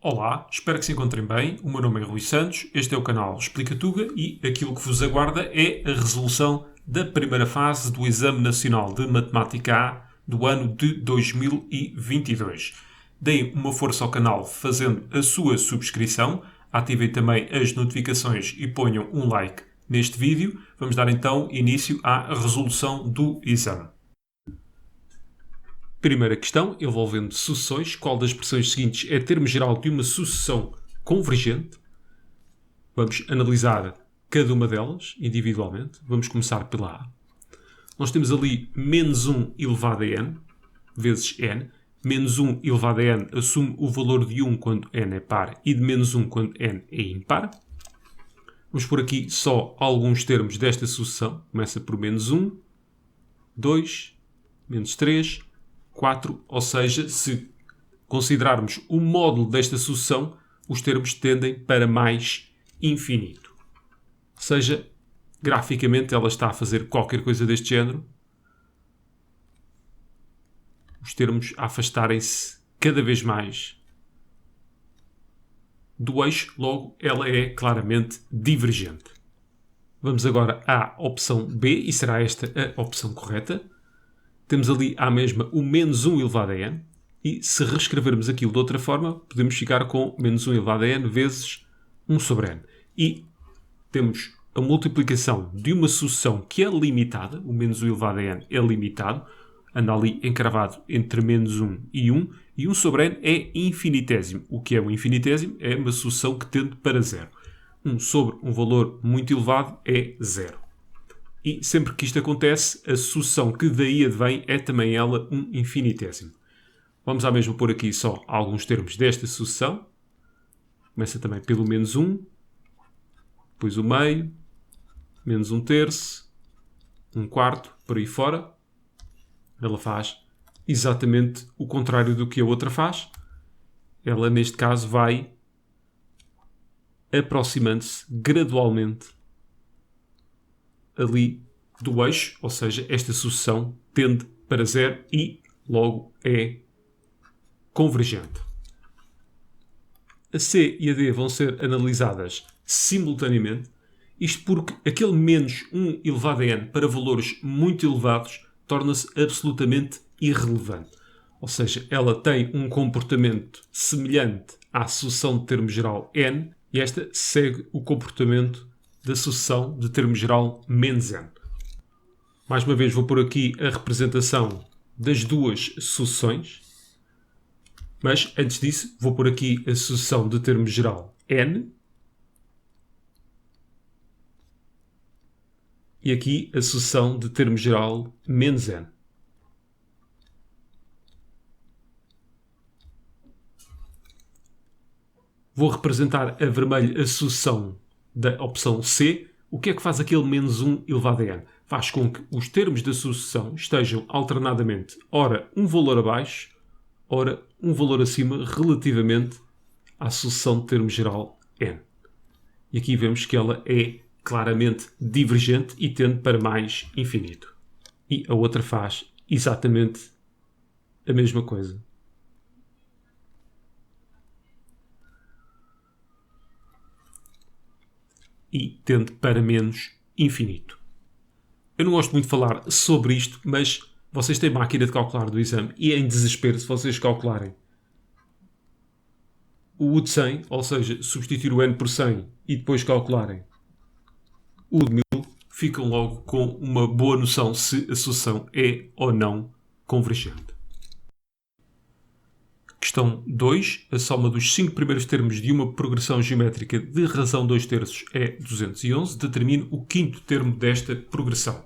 Olá, espero que se encontrem bem. O meu nome é Rui Santos, este é o canal Explica Tuga e aquilo que vos aguarda é a resolução da primeira fase do Exame Nacional de Matemática A do ano de 2022. Deem uma força ao canal fazendo a sua subscrição, ativem também as notificações e ponham um like neste vídeo. Vamos dar então início à resolução do exame. Primeira questão, envolvendo sucessões. Qual das expressões seguintes é termo geral de uma sucessão convergente? Vamos analisar cada uma delas individualmente. Vamos começar pela A. Nós temos ali menos 1 elevado a n, vezes n. Menos 1 elevado a n assume o valor de 1 quando n é par e de menos 1 quando n é impar. Vamos por aqui só alguns termos desta sucessão. Começa por menos 1, 2, menos 3, 4, ou seja, se considerarmos o módulo desta sucessão, os termos tendem para mais infinito. Ou seja, graficamente ela está a fazer qualquer coisa deste género. Os termos a afastarem-se cada vez mais do eixo, logo ela é claramente divergente. Vamos agora à opção B, e será esta a opção correta. Temos ali à mesma o menos 1 elevado a n, e se reescrevermos aquilo de outra forma, podemos ficar com menos 1 elevado a n vezes 1 sobre n. E temos a multiplicação de uma sucessão que é limitada, o menos 1 elevado a n é limitado, anda ali encravado entre menos 1 e 1, e 1 sobre n é infinitésimo. O que é um infinitésimo? É uma sucessão que tende para zero. 1 sobre um valor muito elevado é zero. E sempre que isto acontece, a sucessão que daí advém é também ela um infinitésimo. Vamos à mesma pôr aqui só alguns termos desta sucessão. Começa também pelo menos 1, depois o meio, menos 1 terço, 1 quarto, por aí fora. Ela faz exatamente o contrário do que a outra faz. Ela, neste caso, vai aproximando-se gradualmente ali do eixo, ou seja, esta sucessão tende para zero e logo é convergente. A C e a D vão ser analisadas simultaneamente, isto porque aquele menos 1 elevado a n para valores muito elevados torna-se absolutamente irrelevante. Ou seja, ela tem um comportamento semelhante à sucessão de termo geral n e esta segue o comportamento da sucessão de termo geral menos n. Mais uma vez vou pôr aqui a representação das duas sucessões, mas antes disso vou pôr aqui a sucessão de termo geral n e aqui a sucessão de termo geral menos n. Vou representar a vermelho a sucessão da opção C. O que é que faz aquele menos 1 elevado a n? Faz com que os termos da sucessão estejam alternadamente, ora um valor abaixo, ora um valor acima, relativamente à sucessão de termo geral n. E aqui vemos que ela é claramente divergente e tende para mais infinito. E a outra faz exatamente a mesma coisa. E tende para menos infinito. Eu não gosto muito de falar sobre isto, mas vocês têm máquina de calcular do exame e é em desespero se vocês calcularem o U de 100, ou seja, substituir o n por 100 e depois calcularem o de 1000, ficam logo com uma boa noção se a sucessão é ou não convergente. Questão 2. A soma dos 5 primeiros termos de uma progressão geométrica de razão 2 terços é 211. Determine o quinto termo desta progressão.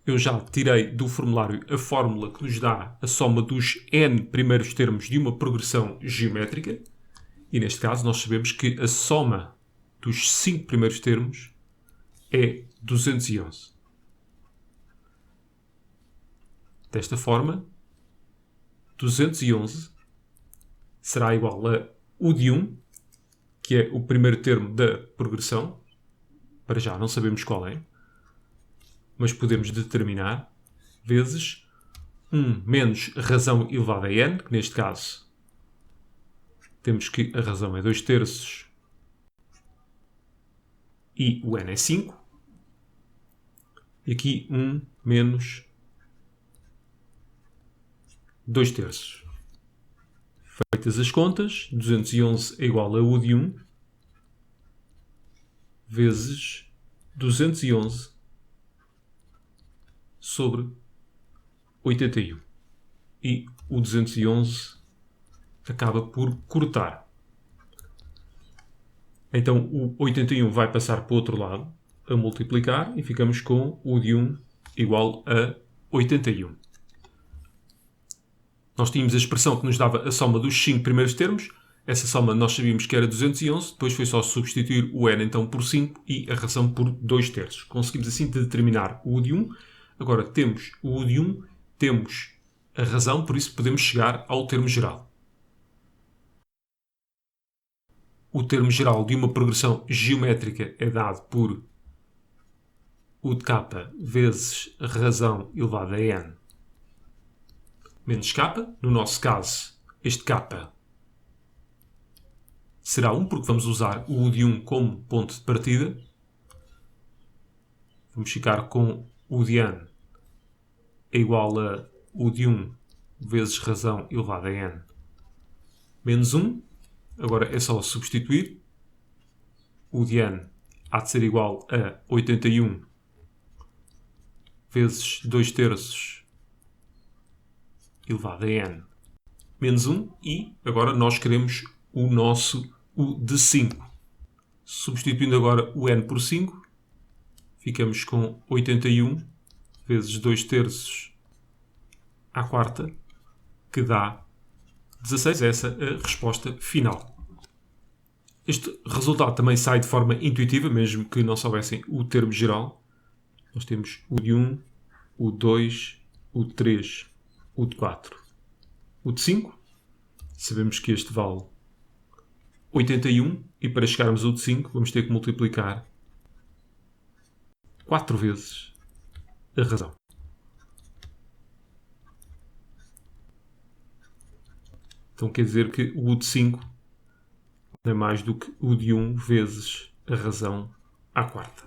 Eu já tirei do formulário a fórmula que nos dá a soma dos n primeiros termos de uma progressão geométrica. E neste caso nós sabemos que a soma dos 5 primeiros termos é 211. Desta forma, 211 será igual a U de 1, que é o primeiro termo da progressão. Para já não sabemos qual é, mas podemos determinar, vezes 1 menos razão elevada a n, que neste caso temos que a razão é 2/3 e o n é 5. E aqui 1 menos 2/3. Feitas as contas, 211 é igual a u de 1 vezes 211 sobre 81. E o 211 acaba por cortar. Então o 81 vai passar para o outro lado, a multiplicar, e ficamos com u de 1 igual a 81. Nós tínhamos a expressão que nos dava a soma dos 5 primeiros termos. Essa soma nós sabíamos que era 211, depois foi só substituir o n então por 5 e a razão por 2/3. Conseguimos assim determinar o u de 1. Agora temos o u de 1, temos a razão, por isso podemos chegar ao termo geral. O termo geral de uma progressão geométrica é dado por u de k vezes a razão elevada a n menos k. No nosso caso, este k será 1, porque vamos usar o u de 1 como ponto de partida. Vamos ficar com u de n é igual a u de 1 vezes razão elevada a n menos 1. Agora é só substituir. U de n há de ser igual a 81 vezes 2/3 elevado a n menos 1. E agora nós queremos o nosso u de 5. Substituindo agora o n por 5, ficamos com 81 vezes 2/3 à quarta, que dá 16. Essa é a resposta final. Este resultado também sai de forma intuitiva, mesmo que não soubessem o termo geral. Nós temos u de 1, u de 2, u de 3, u de 4, u de 5. Sabemos que este vale 81 e para chegarmos ao de 5 vamos ter que multiplicar 4 vezes a razão. Então quer dizer que o u de 5 não é mais do que u de 1 vezes a razão à quarta.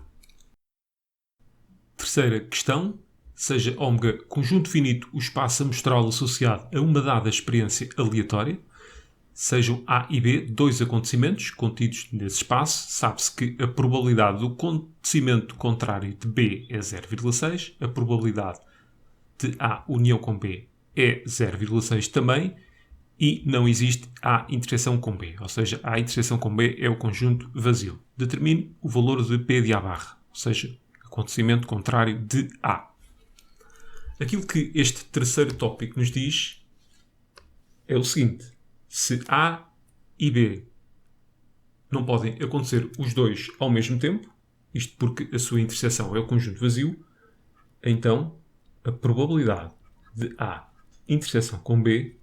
Terceira questão. Seja ômega conjunto finito o espaço amostral associado a uma dada experiência aleatória. Sejam A e B dois acontecimentos contidos nesse espaço. Sabe-se que a probabilidade do acontecimento contrário de B é 0,6. A probabilidade de A união com B é 0,6 também. E não existe A interseção com B. Ou seja, A interseção com B é o conjunto vazio. Determine o valor de P de A barra. Ou seja, acontecimento contrário de A. Aquilo que este terceiro tópico nos diz é o seguinte. Se A e B não podem acontecer os dois ao mesmo tempo, isto porque a sua interseção é o conjunto vazio, então a probabilidade de A interseção com B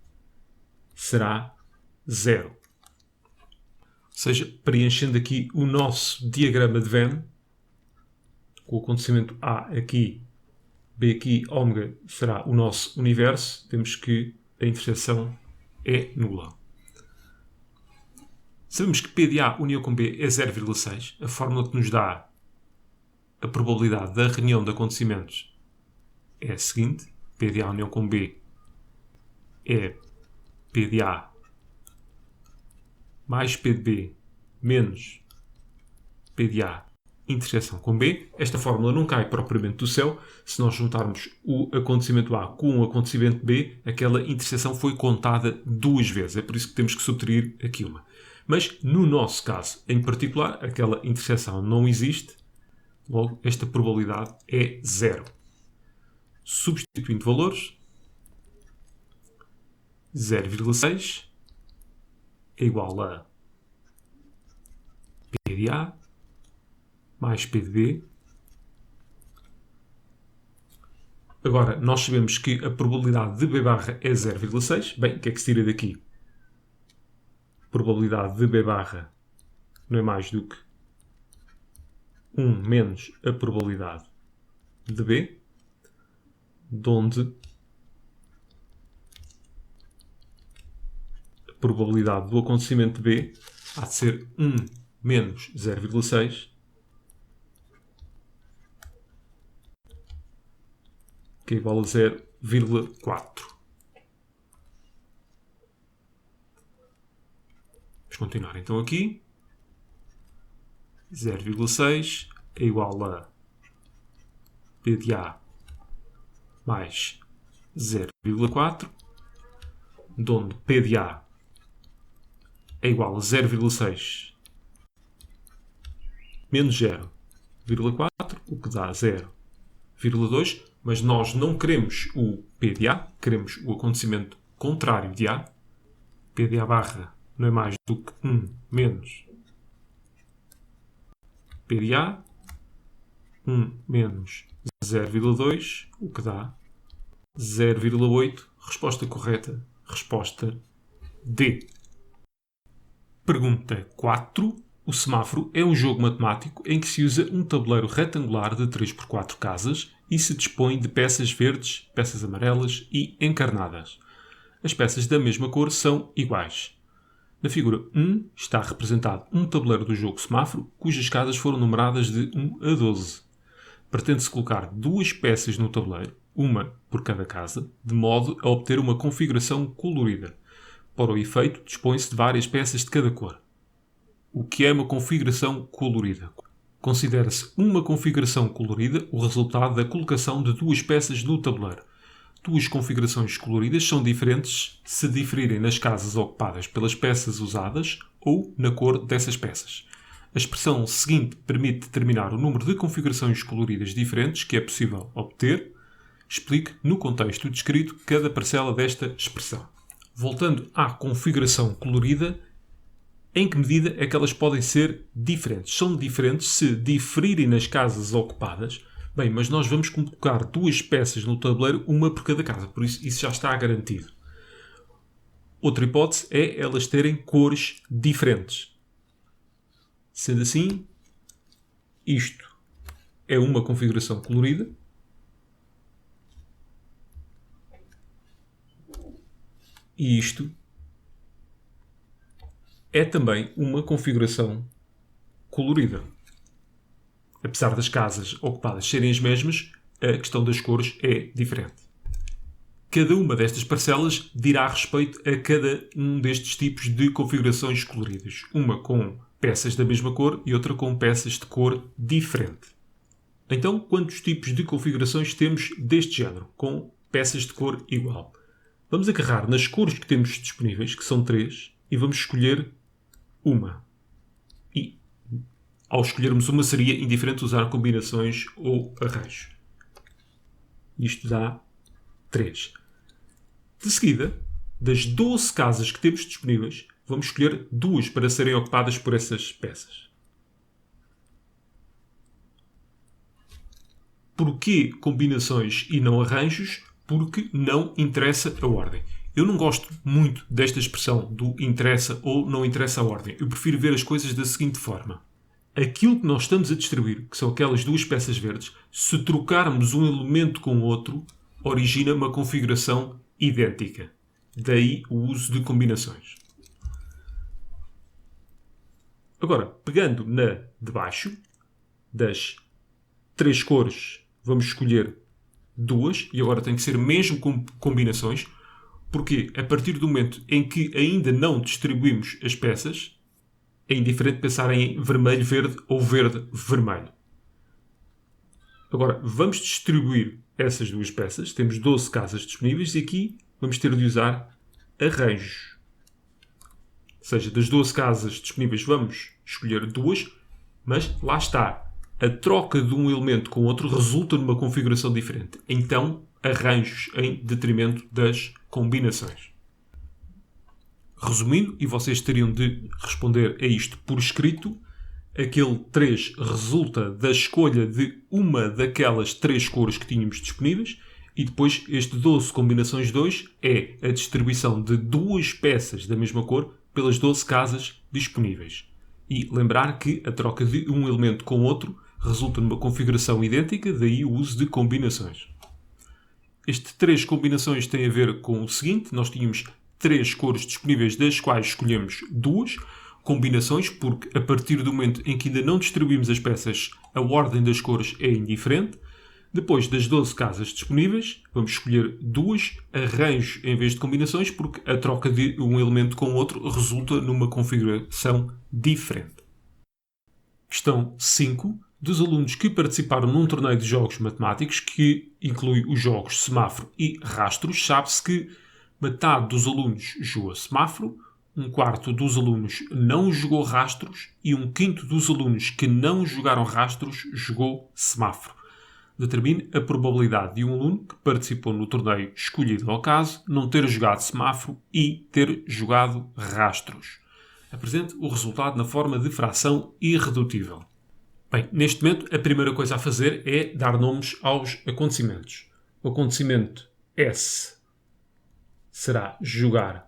será 0. Ou seja, preenchendo aqui o nosso diagrama de Venn, com o acontecimento A aqui, B aqui, ômega será o nosso universo, temos que a interseção é nula. Sabemos que P de A união com B é 0,6. A fórmula que nos dá a probabilidade da reunião de acontecimentos é a seguinte. P de A união com B é P de A mais P de B menos P de A interseção com B. Esta fórmula não cai propriamente do céu. Se nós juntarmos o acontecimento A com o acontecimento B, aquela interseção foi contada duas vezes. É por isso que temos que subtrair aqui uma. Mas, no nosso caso em particular, aquela interseção não existe. Logo, esta probabilidade é 0. Substituindo valores, 0,6 é igual a P de A mais P de B. Agora, nós sabemos que a probabilidade de B barra é 0,6. Bem, o que é que se tira daqui? A probabilidade de B barra não é mais do que 1 menos a probabilidade de B, de onde a probabilidade do acontecimento B há de ser 1 menos 0,6, que é igual a 0,4. Vamos continuar então aqui. 0,6 é igual a P de A mais 0,4, de onde P de A é igual a 0,6 menos 0,4, o que dá 0,2, mas nós não queremos o P de A, queremos o acontecimento contrário de A. P de A barra não é mais do que 1 menos P de A, 1 menos 0,2, o que dá 0,8. Resposta correta, resposta D. Pergunta 4. O semáforo é um jogo matemático em que se usa um tabuleiro retangular de 3 por 4 casas e se dispõe de peças verdes, peças amarelas e encarnadas. As peças da mesma cor são iguais. Na figura 1 está representado um tabuleiro do jogo semáforo cujas casas foram numeradas de 1 a 12. Pretende-se colocar duas peças no tabuleiro, uma por cada casa, de modo a obter uma configuração colorida. Para o efeito, dispõe-se de várias peças de cada cor. O que é uma configuração colorida? Considera-se uma configuração colorida o resultado da colocação de duas peças no tabuleiro. Duas configurações coloridas são diferentes se diferirem nas casas ocupadas pelas peças usadas ou na cor dessas peças. A expressão seguinte permite determinar o número de configurações coloridas diferentes que é possível obter. Explique, no contexto descrito, cada parcela desta expressão. Voltando à configuração colorida, em que medida é que elas podem ser diferentes? São diferentes se diferirem nas casas ocupadas. Bem, mas nós vamos colocar duas peças no tabuleiro, uma por cada casa, por isso já está garantido. Outra hipótese é elas terem cores diferentes. Sendo assim, isto é uma configuração colorida. E isto é também uma configuração colorida. Apesar das casas ocupadas serem as mesmas, a questão das cores é diferente. Cada uma destas parcelas dirá respeito a cada um destes tipos de configurações coloridas. Uma com peças da mesma cor e outra com peças de cor diferente. Então, quantos tipos de configurações temos deste género, com peças de cor igual? Vamos agarrar nas cores que temos disponíveis, que são 3, e vamos escolher uma. E, ao escolhermos uma, seria indiferente usar combinações ou arranjos. Isto dá 3. De seguida, das 12 casas que temos disponíveis, vamos escolher 2 para serem ocupadas por essas peças. Porquê combinações e não arranjos? Porque não interessa a ordem. Eu não gosto muito desta expressão do interessa ou não interessa a ordem. Eu prefiro ver as coisas da seguinte forma. Aquilo que nós estamos a distribuir, que são aquelas duas peças verdes, se trocarmos um elemento com o outro, origina uma configuração idêntica. Daí o uso de combinações. Agora, pegando na de baixo, das 3 cores, vamos escolher 2, e agora tem que ser mesmo com combinações, porque a partir do momento em que ainda não distribuímos as peças, é indiferente pensar em vermelho-verde ou verde-vermelho. Agora, vamos distribuir essas duas peças. Temos 12 casas disponíveis e aqui vamos ter de usar arranjos. Ou seja, das 12 casas disponíveis vamos escolher 2, mas lá está. A troca de um elemento com outro resulta numa configuração diferente. Então, arranjos em detrimento das combinações. Resumindo, e vocês teriam de responder a isto por escrito, aquele 3 resulta da escolha de uma daquelas 3 cores que tínhamos disponíveis e depois este 12 combinações 2 é a distribuição de 2 peças da mesma cor pelas 12 casas disponíveis. E lembrar que a troca de um elemento com outro resulta numa configuração idêntica, daí o uso de combinações. Este 3 combinações tem a ver com o seguinte: nós tínhamos 3 cores disponíveis, das quais escolhemos 2 combinações, porque a partir do momento em que ainda não distribuímos as peças, a ordem das cores é indiferente. Depois das 12 casas disponíveis, vamos escolher 2 arranjos em vez de combinações, porque a troca de um elemento com o outro resulta numa configuração diferente. Questão 5. Dos alunos que participaram num torneio de jogos matemáticos, que inclui os jogos semáforo e rastros, sabe-se que metade dos alunos jogou semáforo, um quarto dos alunos não jogou rastros e um quinto dos alunos que não jogaram rastros jogou semáforo. Determine a probabilidade de um aluno que participou no torneio escolhido ao caso não ter jogado semáforo e ter jogado rastros. Apresente o resultado na forma de fração irredutível. Bem, neste momento, a primeira coisa a fazer é dar nomes aos acontecimentos. O acontecimento S será jogar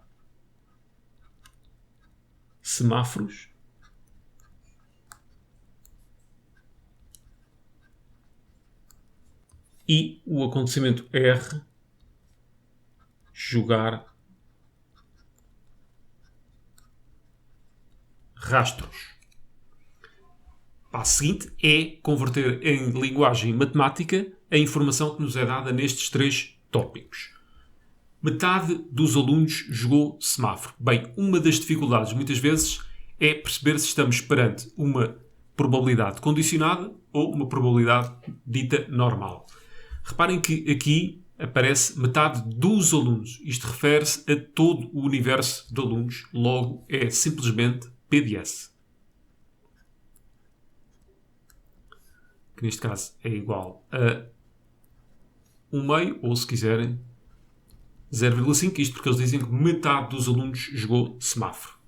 semáforos. E o acontecimento R, jogar rastros. Passo seguinte é converter em linguagem matemática a informação que nos é dada nestes 3 tópicos. Metade dos alunos jogou semáforo. Bem, uma das dificuldades muitas vezes é perceber se estamos perante uma probabilidade condicionada ou uma probabilidade dita normal. Reparem que aqui aparece metade dos alunos. Isto refere-se a todo o universo de alunos, logo é simplesmente PDS. Que neste caso é igual a 1/2, ou se quiserem 0,5, isto porque eles dizem que metade dos alunos jogou semáforo.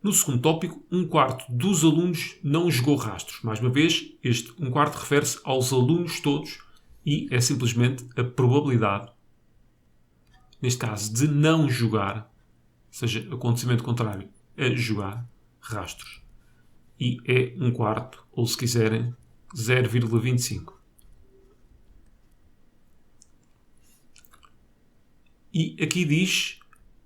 No segundo tópico, um quarto dos alunos não jogou rastros. Mais uma vez, este um quarto refere-se aos alunos todos e é simplesmente a probabilidade, neste caso, de não jogar, ou seja, acontecimento contrário a jogar rastros. E é um quarto, ou se quiserem, 0,25. E aqui diz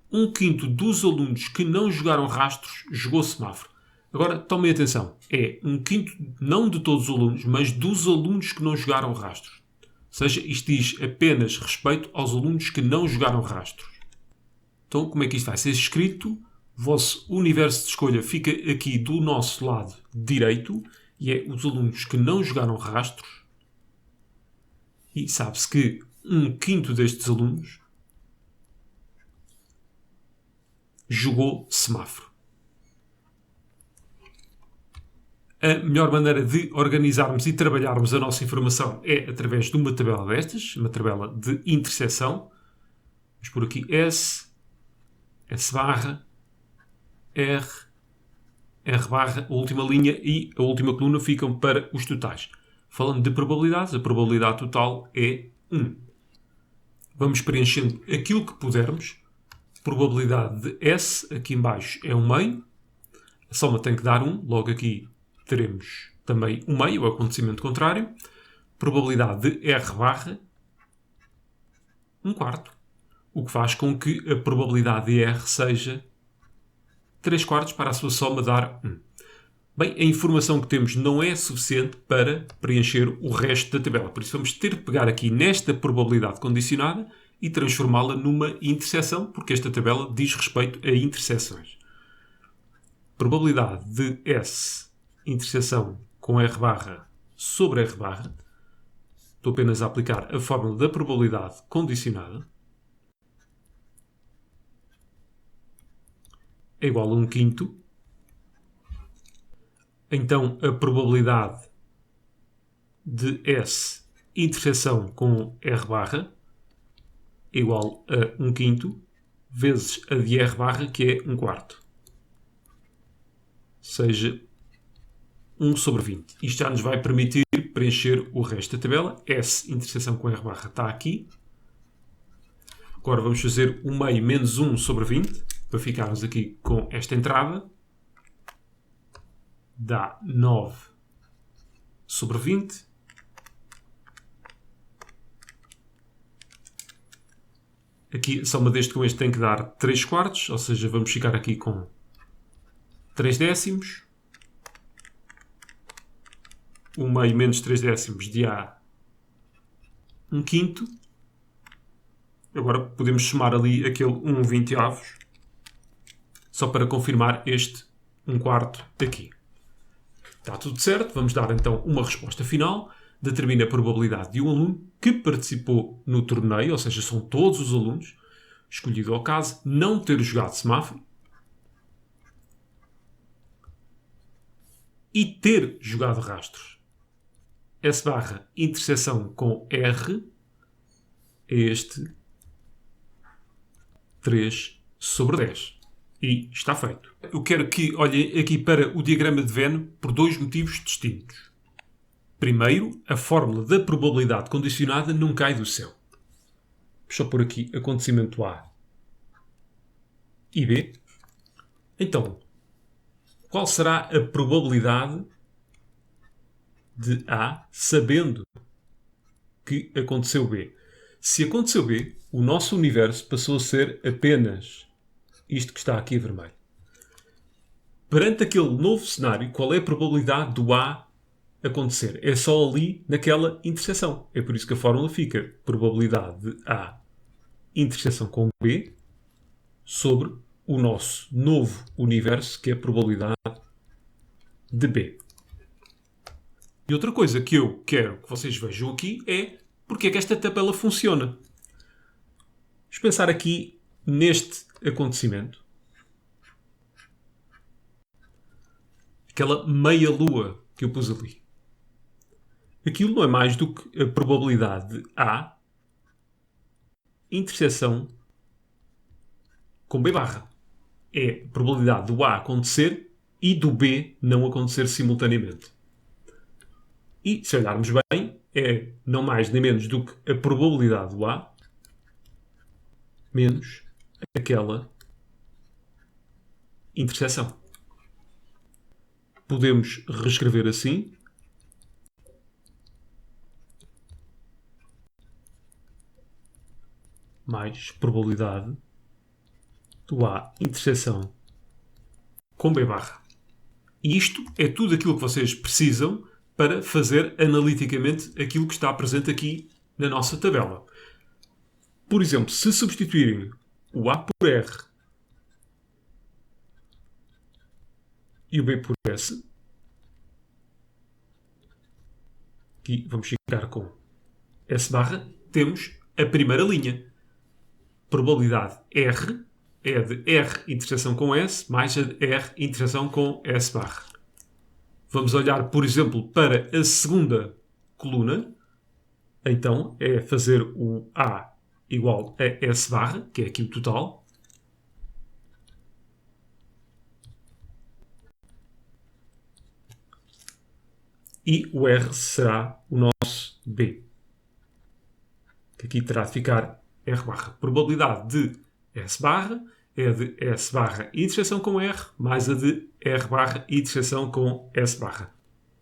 um quinto dos alunos que não jogaram rastros jogou semáforo. Agora, tomem atenção. É um quinto, não de todos os alunos, mas dos alunos que não jogaram rastros. Ou seja, isto diz apenas respeito aos alunos que não jogaram rastros. Então, como é que isto vai ser escrito? O vosso universo de escolha fica aqui do nosso lado direito e é os alunos que não jogaram rastros. E sabe-se que um quinto destes alunos jogou semáforo. A melhor maneira de organizarmos e trabalharmos a nossa informação é através de uma tabela destas, uma tabela de interseção. Vamos por aqui S, S barra, R, R barra, a última linha e a última coluna ficam para os totais. Falando de probabilidades, a probabilidade total é 1. Vamos preenchendo aquilo que pudermos. Probabilidade de S, aqui em baixo, é 1/2. A soma tem que dar 1. Logo aqui teremos também 1/2, o acontecimento contrário. Probabilidade de R barra, 1/4. O que faz com que a probabilidade de R seja 3/4 para a sua soma dar 1. Bem, a informação que temos não é suficiente para preencher o resto da tabela. Por isso vamos ter que pegar aqui nesta probabilidade condicionada e transformá-la numa interseção, porque esta tabela diz respeito a interseções. Probabilidade de S interseção com R barra sobre R barra. Estou apenas a aplicar a fórmula da probabilidade condicionada. É igual a 1/5. Então a probabilidade de S interseção com R barra é igual a 1/5 vezes a de R barra, que é 1/4. Ou seja, 1/20. Isto já nos vai permitir preencher o resto da tabela. S interseção com R barra está aqui. Agora vamos fazer 1/2 menos 1/20 para ficarmos aqui com esta entrada. Dá 9/20. Aqui, a soma deste com este tem que dar 3 quartos, ou seja, vamos ficar aqui com 3 décimos. 1 meio menos 3 décimos de A, 1 quinto. Agora podemos somar ali aquele 1 vinteavos, só para confirmar este 1 quarto aqui. Está tudo certo, vamos dar então uma resposta final. Determina a probabilidade de um aluno que participou no torneio, ou seja, são todos os alunos, escolhido ao caso, não ter jogado semáforo e ter jogado rastros. S barra interseção com R é este 3 sobre 10. E está feito. Eu quero que olhem aqui para o diagrama de Venn por dois motivos distintos. Primeiro, a fórmula da probabilidade condicionada não cai do céu. Vou só pôr aqui acontecimento A e B. Então, qual será a probabilidade de A sabendo que aconteceu B? Se aconteceu B, o nosso universo passou a ser apenas isto que está aqui vermelho. Perante aquele novo cenário, qual é a probabilidade do A acontecer? É só ali naquela interseção. É por isso que a fórmula fica probabilidade de A interseção com B sobre o nosso novo universo, que é a probabilidade de B. E outra coisa que eu quero que vocês vejam aqui é porque é que esta tabela funciona. Vamos pensar aqui neste acontecimento. Aquela meia-lua que eu pus ali. Aquilo não é mais do que a probabilidade de A interseção com B barra. É a probabilidade do A acontecer e do B não acontecer simultaneamente. E, se olharmos bem, é não mais nem menos do que a probabilidade do A menos aquela interseção. Podemos reescrever assim. Mais probabilidade do A interseção com B barra. E isto é tudo aquilo que vocês precisam para fazer analiticamente aquilo que está presente aqui na nossa tabela. Por exemplo, se substituírem o A por R e o B por S, aqui vamos ficar com S barra, temos a primeira linha. Probabilidade R é de R interseção com S mais a de R interseção com S barra. Vamos olhar, por exemplo, para a segunda coluna. Então, é fazer o A igual a S barra, que é aqui o total. E o R será o nosso B, que aqui terá de ficar R barra. Probabilidade de S barra é de S barra interseção com R mais a de R barra interseção com S barra.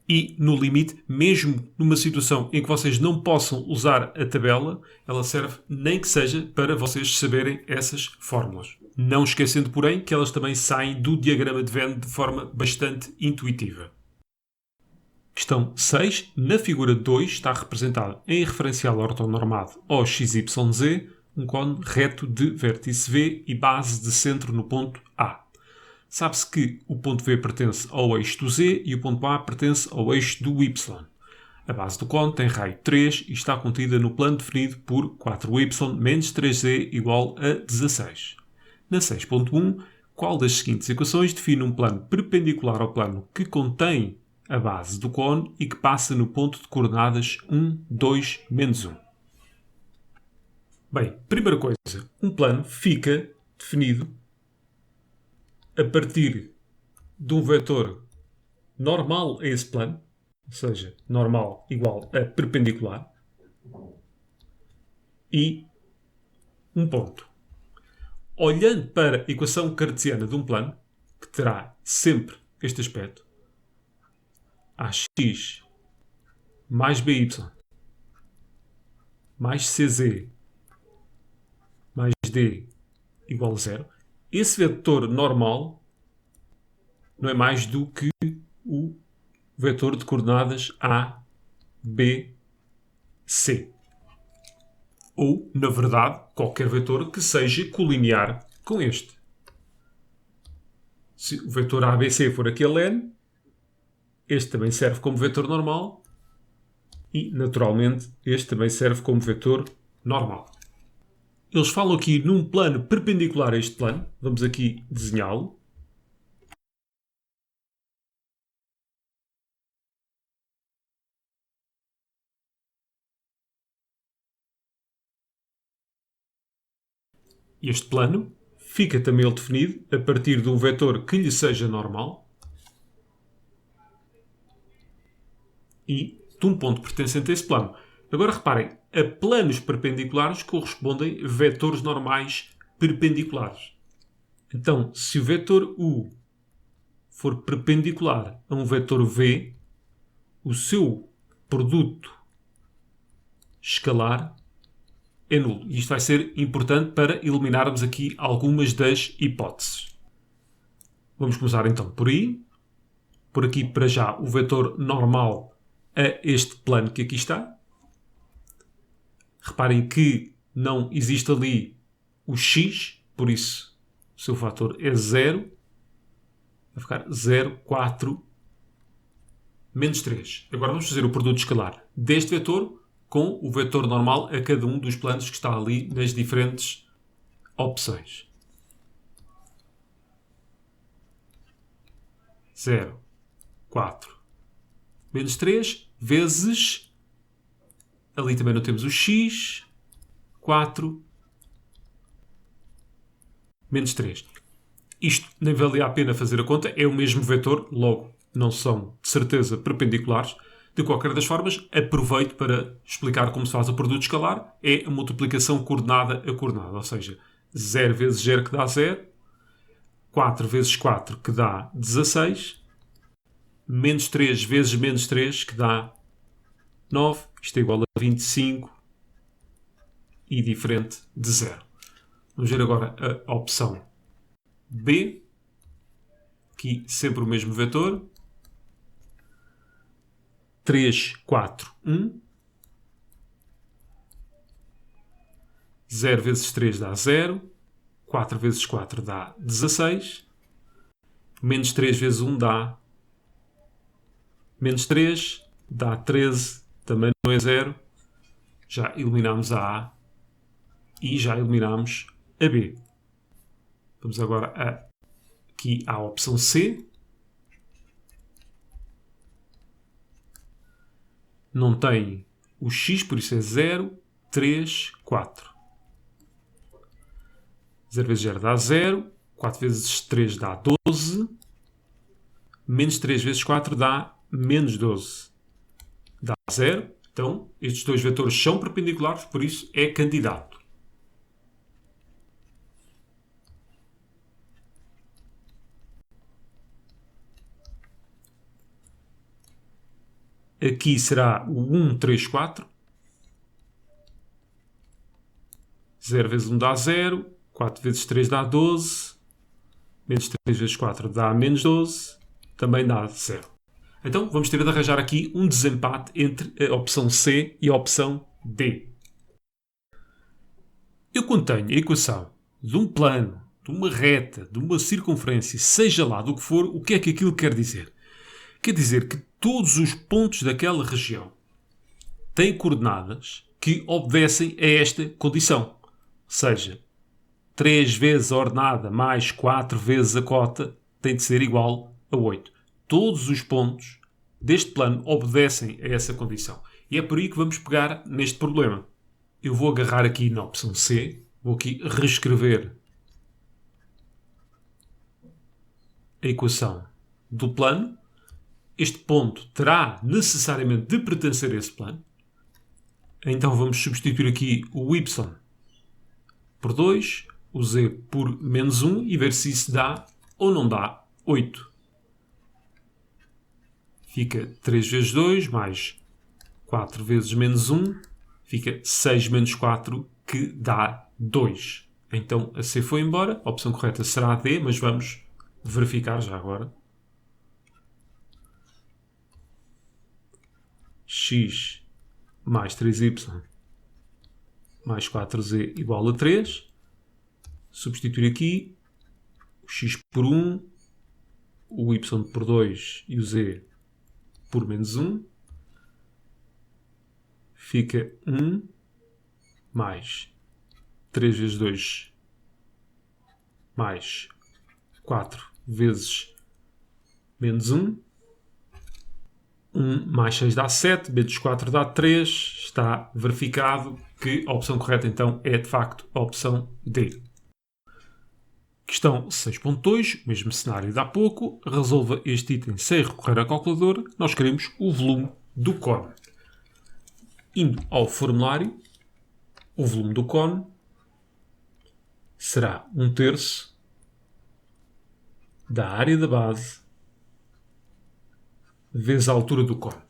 E, no limite, mesmo numa situação em que vocês não possam usar a tabela, ela serve nem que seja para vocês saberem essas fórmulas. Não esquecendo, porém, que elas também saem do diagrama de Venn de forma bastante intuitiva. Questão 6. Na figura 2 está representado em referencial ortonormado ao XYZ um cone reto de vértice V e base de centro no ponto A. Sabe-se que o ponto V pertence ao eixo do Z e o ponto A pertence ao eixo do Y. A base do cone tem raio 3 e está contida no plano definido por 4y menos 3z igual a 16. Na 6.1, qual das seguintes equações define um plano perpendicular ao plano que contém a base do cone e que passa no ponto de coordenadas 1, 2, menos 1? Bem, primeira coisa, um plano fica definido a partir de um vetor normal a esse plano, ou seja, normal igual a perpendicular, e um ponto. Olhando para a equação cartesiana de um plano, que terá sempre este aspecto, ax mais by mais cz mais D igual a 0. Esse vetor normal não é mais do que o vetor de coordenadas A, B, C. Ou, na verdade, qualquer vetor que seja colinear com este. Se o vetor ABC for aquele N, este também serve como vetor normal e, naturalmente, este também serve como vetor normal. Eles falam aqui num plano perpendicular a este plano. Vamos aqui desenhá-lo. Este plano fica também ele definido a partir de um vetor que lhe seja normal e de um ponto pertencente a esse plano. Agora reparem, a planos perpendiculares correspondem vetores normais perpendiculares. Então, se o vetor U for perpendicular a um vetor V, o seu produto escalar é nulo. Isto vai ser importante para eliminarmos aqui algumas das hipóteses. Vamos começar então por aí. Por aqui, para já, o vetor normal a este plano que aqui está. Reparem que não existe ali o x, por isso o seu fator é 0. Vai ficar 0, 4, menos 3. Agora vamos fazer o produto escalar deste vetor com o vetor normal a cada um dos planos que está ali nas diferentes opções. 0, 4, menos 3, vezes, ali também não temos o x, 4, menos 3. Isto nem valia a pena fazer a conta, é o mesmo vetor, logo não são de certeza perpendiculares. De qualquer das formas, aproveito para explicar como se faz o produto escalar. É a multiplicação coordenada a coordenada, ou seja, 0 vezes 0 que dá 0, 4 vezes 4 que dá 16, menos 3 vezes menos 3 que dá 9, isto é igual a 25 e diferente de 0. Vamos ver agora a opção B, aqui sempre o mesmo vetor, 3, 4, 1, 0 vezes 3 dá 0, 4 vezes 4 dá 16, menos 3 vezes 1 dá menos 3, dá 13, também não é 0, já eliminamos a A e já eliminamos a B. Vamos agora aqui à opção C. Não tem o x, por isso é 0, 3, 4. 0 vezes 0 dá 0, 4 vezes 3 dá 12, menos 3 vezes 4 dá menos 12. Dá 0. Então, estes dois vetores são perpendiculares, por isso é candidato. Aqui será o 1, 3, 4. 0 vezes 1 dá 0. 4 vezes 3 dá 12. Menos 3 vezes 4 dá menos 12. Também dá 0. Então, vamos ter de arranjar aqui um desempate entre a opção C e a opção D. Eu quando tenho a equação de um plano, de uma reta, de uma circunferência, seja lá do que for, o que é que aquilo quer dizer? Quer dizer que todos os pontos daquela região têm coordenadas que obedecem a esta condição. Ou seja, 3 vezes a ordenada mais 4 vezes a cota tem de ser igual a 8. Todos os pontos deste plano obedecem a essa condição. E é por aí que vamos pegar neste problema. Eu vou agarrar aqui na opção C, vou aqui reescrever a equação do plano. Este ponto terá necessariamente de pertencer a esse plano. Então vamos substituir aqui o y por 2, o z por menos 1 e ver se isso dá ou não dá 8. Fica 3 vezes 2 mais 4 vezes menos 1, fica 6 menos 4 que dá 2. Então a C foi embora. A opção correta será a D, mas vamos verificar já agora. X mais 3y mais 4z igual a 3. Substituir aqui o x por 1, o y por 2 e o z por menos 1. Fica 1 mais 3 vezes 2 mais 4 vezes menos 1. 1 mais 6 dá 7, menos 4 dá 3. Está verificado que a opção correta então é de facto a opção D. Questão 6.2, mesmo cenário de há pouco. Resolva este item sem recorrer à calculadora. Nós queremos o volume do cone. Indo ao formulário, o volume do cone será 1/3 da área da base vezes a altura do cone.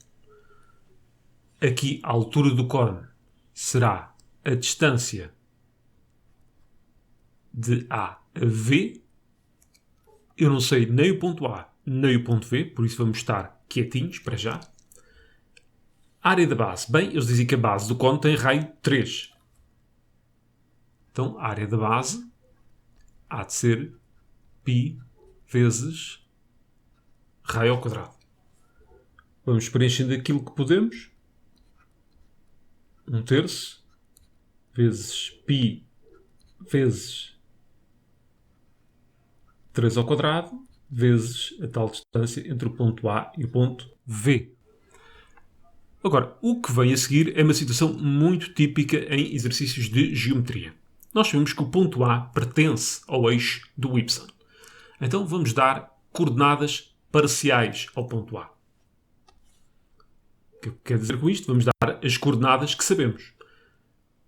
Aqui a altura do cone será a distância de A a V. Eu não sei nem o ponto A nem o ponto V, por isso vamos estar quietinhos para já. A área da base. Bem, eles dizem que a base do cone tem raio 3. Então, a área da base há de ser π vezes raio ao quadrado. Vamos preenchendo aquilo que podemos. 1/3 vezes π vezes 3 ao quadrado vezes a tal distância entre o ponto A e o ponto V. Agora, o que vem a seguir é uma situação muito típica em exercícios de geometria. Nós sabemos que o ponto A pertence ao eixo do Y. Então vamos dar coordenadas parciais ao ponto A. O que quer dizer com isto? Vamos dar as coordenadas que sabemos.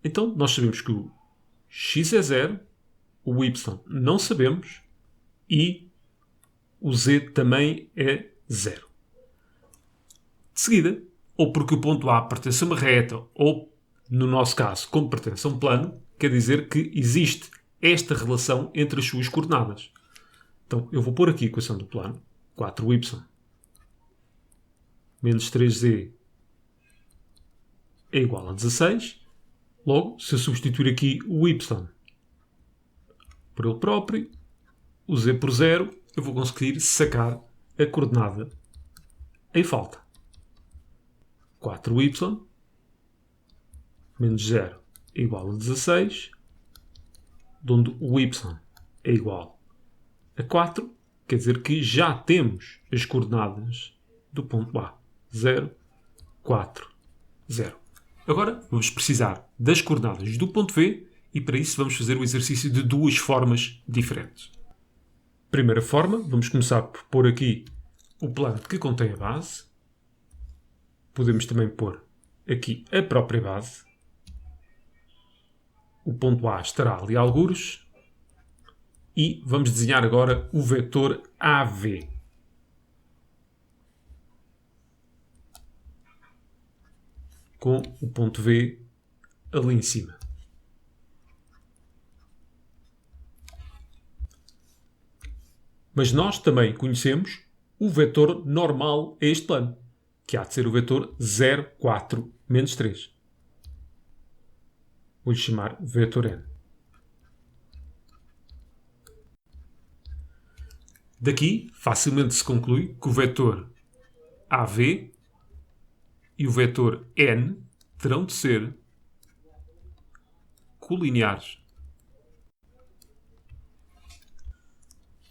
Então nós sabemos que o x é 0, o y não sabemos e o z também é 0. De seguida, ou porque o ponto A pertence a uma reta, ou, no nosso caso, como pertence a um plano, quer dizer que existe esta relação entre as suas coordenadas. Então, eu vou pôr aqui a equação do plano. 4y menos 3z é igual a 16. Logo, se eu substituir aqui o y por ele próprio, o z por 0, eu vou conseguir sacar a coordenada em falta. 4y menos 0 é igual a 16, onde o y é igual a 4, quer dizer que já temos as coordenadas do ponto A. 0, 4, 0. Agora vamos precisar das coordenadas do ponto V e para isso vamos fazer o exercício de duas formas diferentes. Primeira forma, vamos começar por pôr aqui o plano que contém a base. Podemos também pôr aqui a própria base. O ponto A estará ali algures. E vamos desenhar agora o vetor AV. Com o ponto V ali em cima. Mas nós também conhecemos o vetor normal a este plano, que há de ser o vetor 0, 4, menos 3. Vou-lhe chamar vetor N. Daqui, facilmente se conclui que o vetor AV e o vetor N terão de ser colineares.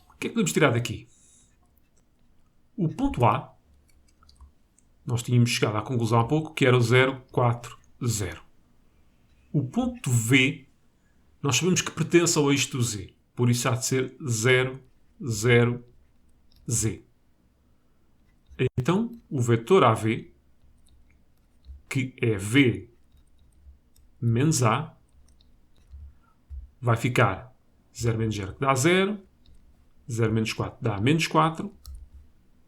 O que é que podemos tirar daqui? O ponto A, nós tínhamos chegado à conclusão há pouco que era o 0, 4, 0. O ponto V, nós sabemos que pertence ao eixo do Z, por isso há de ser 0, 0, Z. Então, o vetor AV, que é V menos A, vai ficar 0 menos 0 que dá 0, 0 menos 4 dá menos 4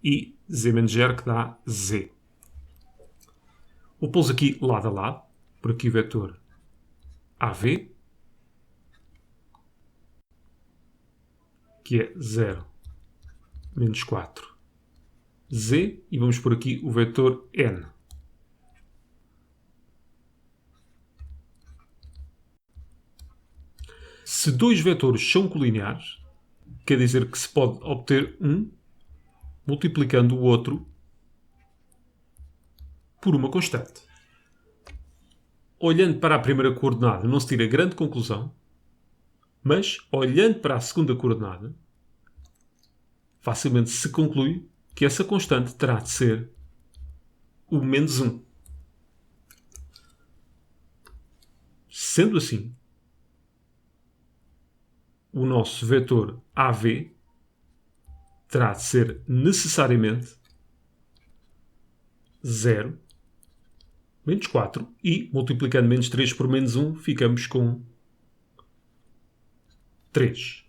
e Z menos 0 que dá Z. Vou pô-los aqui lado a lado, por aqui o vetor AV que é 0 menos 4, z, e vamos por aqui o vetor n. Se dois vetores são colineares, quer dizer que se pode obter um multiplicando o outro por uma constante. Olhando para a primeira coordenada não se tira grande conclusão, mas olhando para a segunda coordenada, facilmente se conclui que essa constante terá de ser o menos 1. Sendo assim, o nosso vetor AV terá de ser necessariamente 0 menos 4 e, multiplicando menos 3 por menos 1, ficamos com 3.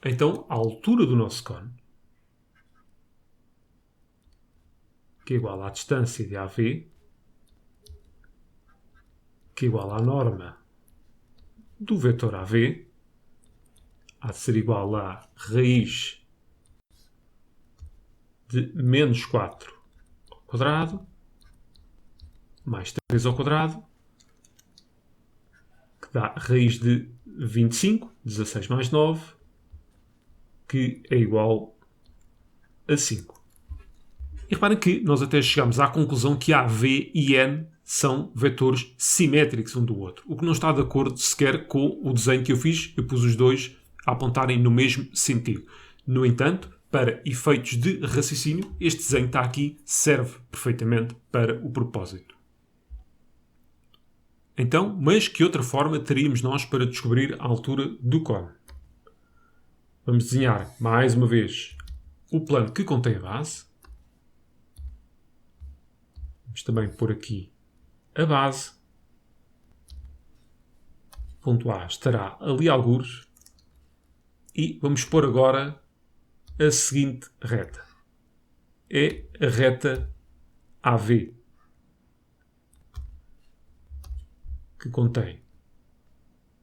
Então, a altura do nosso cone, que é igual à distância de AV, que é igual à norma do vetor AV, há de ser igual a raiz de menos 4 ao quadrado, mais 3 ao quadrado, que dá raiz de 25, 16 mais 9, que é igual a 5. E reparem que nós até chegamos à conclusão que AV e N são vetores simétricos um do outro, o que não está de acordo sequer com o desenho que eu fiz. Eu pus os dois a apontarem no mesmo sentido. No entanto, para efeitos de raciocínio, este desenho está aqui, serve perfeitamente para o propósito. Então, mas que outra forma teríamos nós para descobrir a altura do cone? Vamos desenhar mais uma vez o plano que contém a base. Vamos também pôr aqui a base. O ponto A estará ali algures. E vamos pôr agora a seguinte reta. É a reta AV, que contém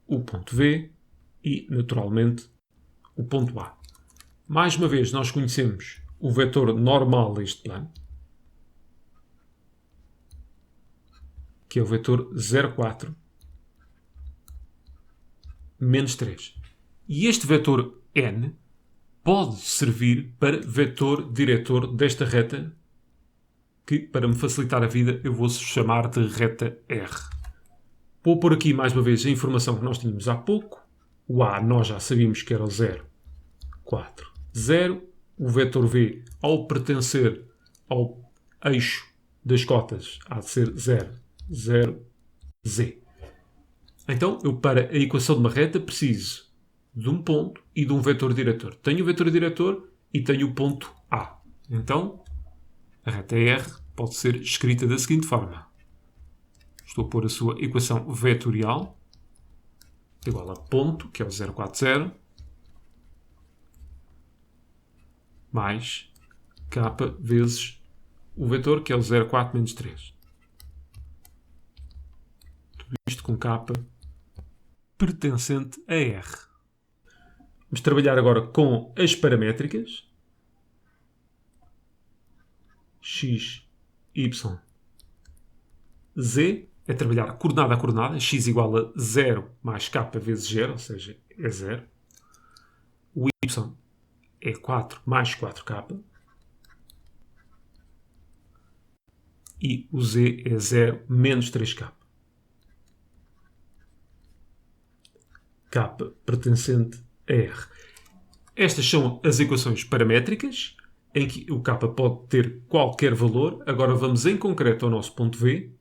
o ponto V e, naturalmente, o ponto A. Mais uma vez, nós conhecemos o vetor normal deste plano, que é o vetor 0,4 menos 3. E este vetor n pode servir para vetor diretor desta reta, que, para me facilitar a vida, eu vou chamar de reta R. Vou pôr aqui mais uma vez a informação que nós tínhamos há pouco. O A nós já sabíamos que era o 0, 4, 0. O vetor V, ao pertencer ao eixo das cotas, há de ser 0, 0, Z. Então, eu para a equação de uma reta preciso de um ponto e de um vetor diretor. Tenho o vetor diretor e tenho o ponto A. Então, a reta R pode ser escrita da seguinte forma. Estou a pôr a sua equação vetorial igual a ponto, que é o 0,40, mais k vezes o vetor, que é o 0,4 menos 3. Tudo isto com k pertencente a R. Vamos trabalhar agora com as paramétricas. X, Y, Z. É trabalhar coordenada a coordenada. X igual a 0 mais k vezes 0, ou seja, é 0. O Y é 4 mais 4k. E o Z é 0 menos 3k. K pertencente a R. Estas são as equações paramétricas, em que o k pode ter qualquer valor. Agora vamos em concreto ao nosso ponto V,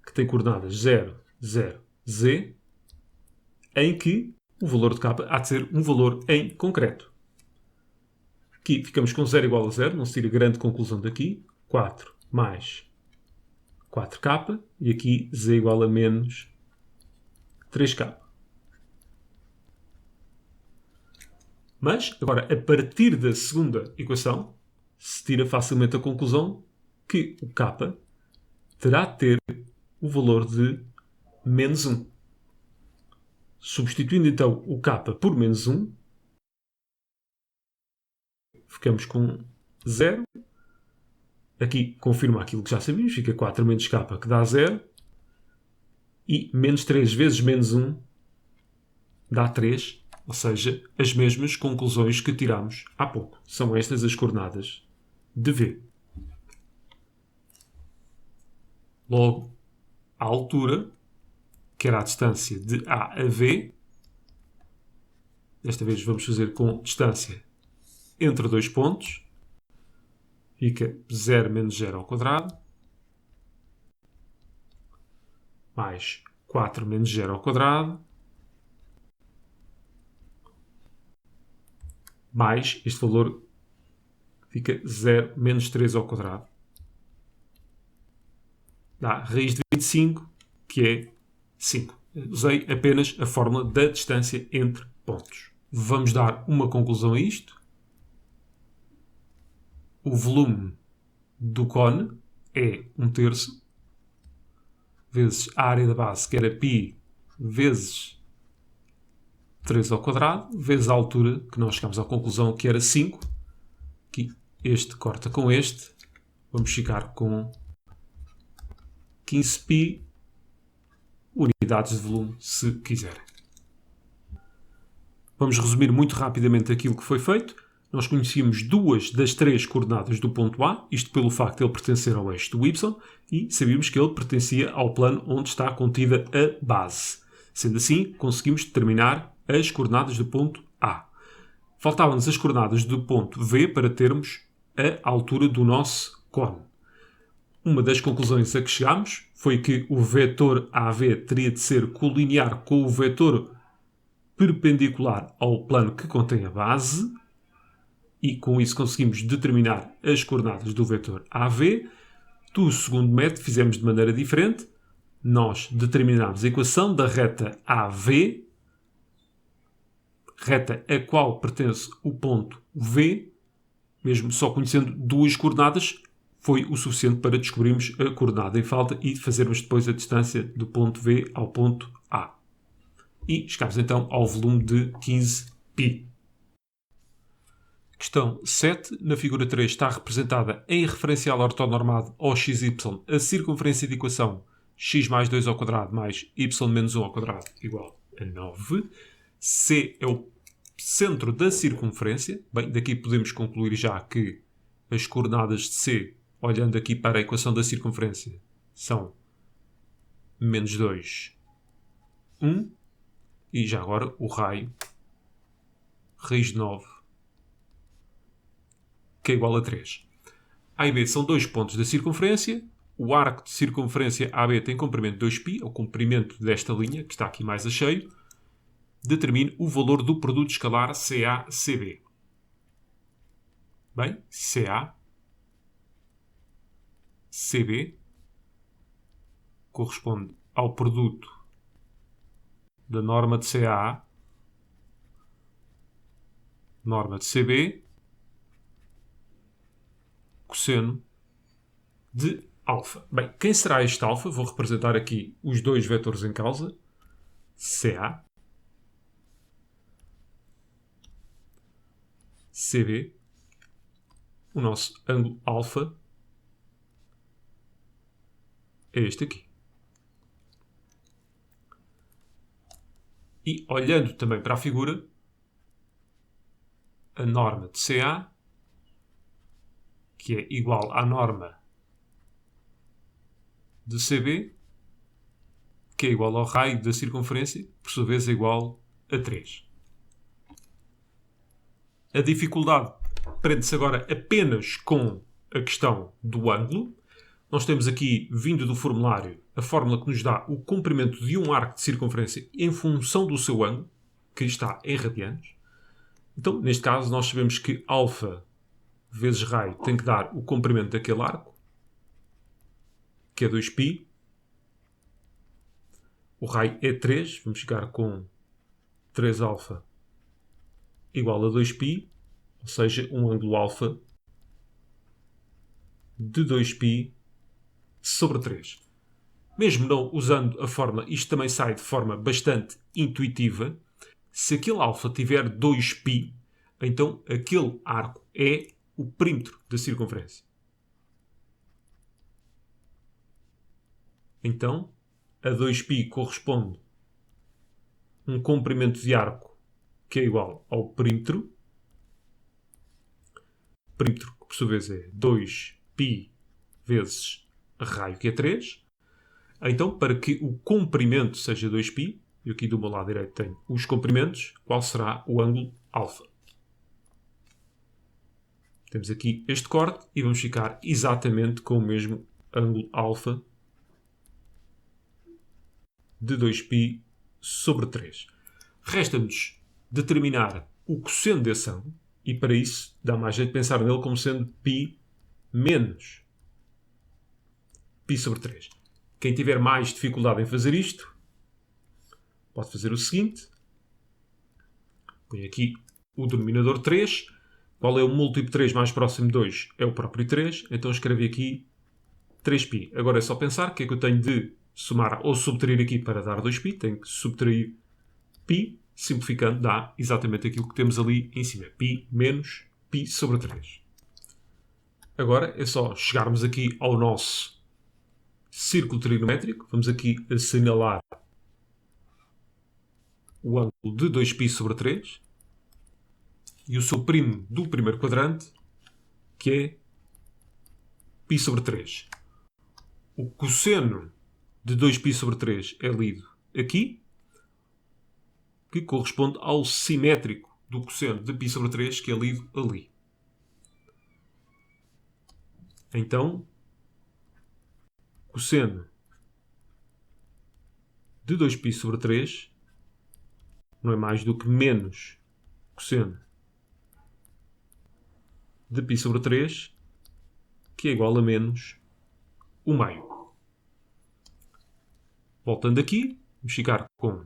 que tem coordenadas 0, 0, Z, em que o valor de k há de ser um valor em concreto. Aqui ficamos com 0 igual a 0, não se tira grande conclusão daqui. 4 mais 4k, e aqui Z igual a menos 3k. Mas, agora, a partir da segunda equação, se tira facilmente a conclusão que o k terá de ter o valor de menos 1. Substituindo então o k por menos 1, ficamos com 0. Aqui confirma aquilo que já sabíamos, fica 4 menos k que dá 0. E menos 3 vezes menos 1 dá 3, ou seja, as mesmas conclusões que tiramos há pouco. São estas as coordenadas de V. Logo, a altura, que era a distância de A a V, desta vez vamos fazer com distância entre dois pontos, fica 0 menos 0 ao quadrado, mais 4 menos 0 ao quadrado, mais este valor fica 0 menos 3 ao quadrado. Dá raiz de 25, que é 5. Usei apenas a fórmula da distância entre pontos. Vamos dar uma conclusão a isto. O volume do cone é 1/3 vezes a área da base, que era π, vezes 3 ao quadrado, vezes a altura, que nós chegamos à conclusão que era 5. Aqui este corta com este. Vamos ficar com 15π unidades de volume, se quiserem. Vamos resumir muito rapidamente aquilo que foi feito. Nós conhecíamos 2 das 3 coordenadas do ponto A, isto pelo facto de ele pertencer ao eixo do Y, e sabíamos que ele pertencia ao plano onde está contida a base. Sendo assim, conseguimos determinar as coordenadas do ponto A. Faltavam-nos as coordenadas do ponto V para termos a altura do nosso cone. Uma das conclusões a que chegámos foi que o vetor AV teria de ser colinear com o vetor perpendicular ao plano que contém a base, e com isso conseguimos determinar as coordenadas do vetor AV. Do segundo método fizemos de maneira diferente. Nós determinámos a equação da reta AV, reta a qual pertence o ponto V. Mesmo só conhecendo 2 coordenadas, foi o suficiente para descobrirmos a coordenada em falta e fazermos depois a distância do ponto V ao ponto A. E chegamos então ao volume de 15π. Questão 7. Na figura 3 está representada em referencial ortonormado ao xy a circunferência de equação x mais 2 ao quadrado mais y menos 1 ao quadrado igual a 9. C é o centro da circunferência. Bem, daqui podemos concluir já que as coordenadas de C, olhando aqui para a equação da circunferência, são menos 2, 1. E já agora o raio, raiz de 9, que é igual a 3. A e B são 2 pontos da circunferência. O arco de circunferência AB tem comprimento 2π, o comprimento desta linha, que está aqui mais a cheio. Determine o valor do produto escalar CA-CB. Bem, CA-CB corresponde ao produto da norma de CA, norma de CB, cosseno de alfa. Bem, quem será este alfa? Vou representar aqui os 2 vetores em causa. CA, CB, o nosso ângulo alfa é este aqui. E olhando também para a figura, a norma de CA, que é igual à norma de CB, que é igual ao raio da circunferência, por sua vez é igual a 3. A dificuldade prende-se agora apenas com a questão do ângulo. Nós temos aqui, vindo do formulário, a fórmula que nos dá o comprimento de um arco de circunferência em função do seu ângulo, que está em radianos. Então, neste caso, nós sabemos que alfa vezes raio tem que dar o comprimento daquele arco, que é 2π. O raio é 3, vamos ficar com 3α igual a 2π, ou seja, um ângulo alfa de 2π sobre 3. mesmo não usando a fórmula, isto também sai de forma bastante intuitiva. Se aquele alfa tiver 2π, então aquele arco é o perímetro da circunferência. Então, a 2π corresponde um comprimento de arco que é igual ao perímetro. Perímetro, que por sua vez é 2π vezes raio, que é 3. Então, para que o comprimento seja 2π, e aqui do meu lado direito tenho os comprimentos, qual será o ângulo alfa? Temos aqui este corte e vamos ficar exatamente com o mesmo ângulo alfa de 2π sobre 3. Resta-nos determinar o cosseno desse ângulo e para isso dá mais jeito de pensar nele como sendo π menos π sobre 3. Quem tiver mais dificuldade em fazer isto pode fazer o seguinte. Põe aqui o denominador 3. Qual é o múltiplo de 3 mais próximo de 2? É o próprio 3. Então escrevo aqui 3π. Agora é só pensar o que é que eu tenho de somar ou subtrair aqui para dar 2π. Tenho que subtrair π. Simplificando, dá exatamente aquilo que temos ali em cima. π menos π sobre 3. Agora é só chegarmos aqui ao nosso círculo trigonométrico. Vamos aqui assinalar o ângulo de 2π sobre 3 e o seu primo do primeiro quadrante, que é π sobre 3. O cosseno de 2π sobre 3 é lido aqui, que corresponde ao simétrico do cosseno de π sobre 3, que é lido ali. Então, cosseno de 2π sobre 3 não é mais do que menos cosseno de π sobre 3, que é igual a menos o meio. Voltando aqui, vamos ficar com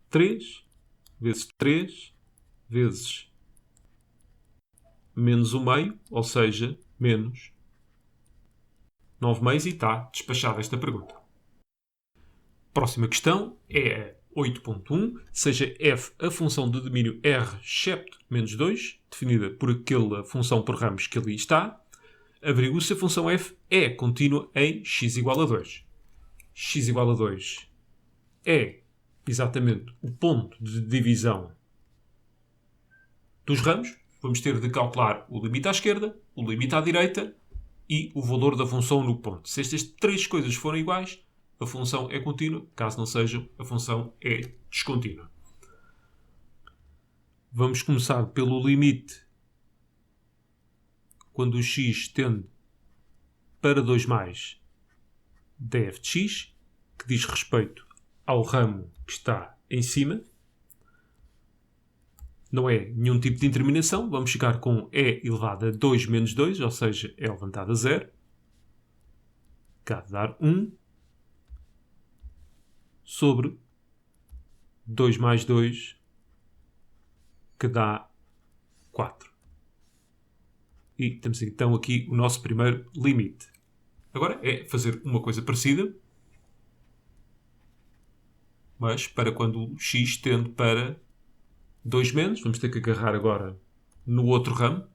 3 vezes 3 vezes menos o meio, ou seja, menos 9 meios, e está despachada esta pergunta. Próxima questão é a 8.1. Seja f a função de domínio r excepto menos 2, definida por aquela função por ramos que ali está, averigue se a função f é contínua em x igual a 2. X igual a 2 é exatamente o ponto de divisão dos ramos. Vamos ter de calcular o limite à esquerda, o limite à direita e o valor da função no ponto. Se estas três coisas forem iguais, a função é contínua. Caso não sejam, a função é descontínua. Vamos começar pelo limite quando o x tende para 2 mais df de x, que diz respeito ao ramo que está em cima. Não é nenhum tipo de indeterminação. Vamos ficar com e elevado a 2 menos 2, ou seja, é levantado a 0. Cá de dar 1 sobre 2 mais 2, que dá 4. E temos então aqui o nosso primeiro limite. Agora é fazer uma coisa parecida, mas para quando o x tende para 2 menos, vamos ter que agarrar agora no outro ramo,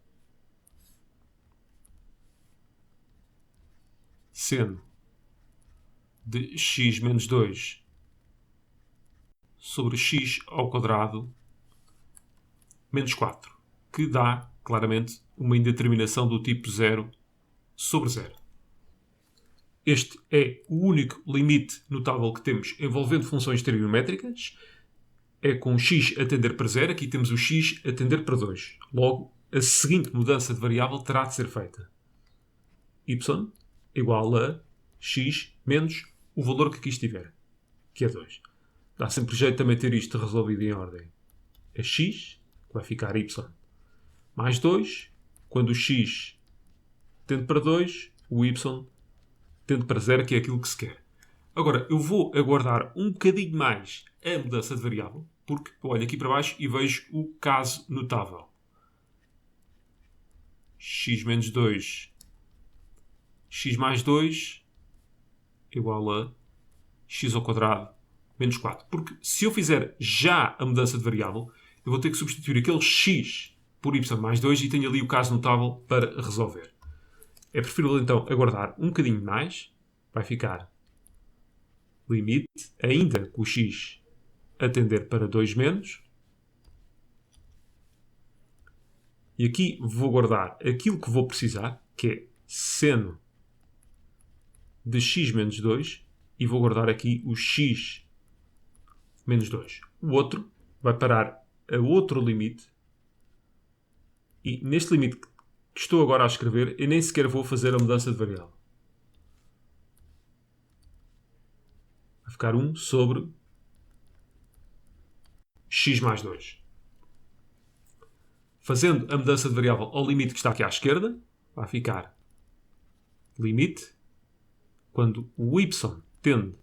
sendo de x menos 2 sobre x ao quadrado menos 4, que dá claramente uma indeterminação do tipo 0 sobre 0. Este é o único limite notável que temos envolvendo funções trigonométricas. É com x a tender para 0. Aqui temos o x a tender para 2. Logo, a seguinte mudança de variável terá de ser feita. Y igual a x menos o valor que aqui estiver, que é 2. Dá sempre jeito também ter isto resolvido em ordem. É x, que vai ficar y, mais 2. Quando o x tende para 2, o y tende para 0, que é aquilo que se quer. Agora, eu vou aguardar um bocadinho mais a mudança de variável, porque eu olho aqui para baixo e vejo o caso notável. X menos 2, x mais 2, igual a x ao quadrado menos 4. Porque se eu fizer já a mudança de variável, eu vou ter que substituir aquele x por y mais 2 e tenho ali o caso notável para resolver. É preferível então aguardar um bocadinho mais. Vai ficar limite, ainda com o x a tender para 2 menos. E aqui vou guardar aquilo que vou precisar, que é seno de x menos 2. E vou guardar aqui o x menos 2. O outro vai parar a outro limite. E neste limite que estou agora a escrever, eu nem sequer vou fazer a mudança de variável. Vai ficar 1 sobre x mais 2. Fazendo a mudança de variável ao limite que está aqui à esquerda, vai ficar limite, quando o y tende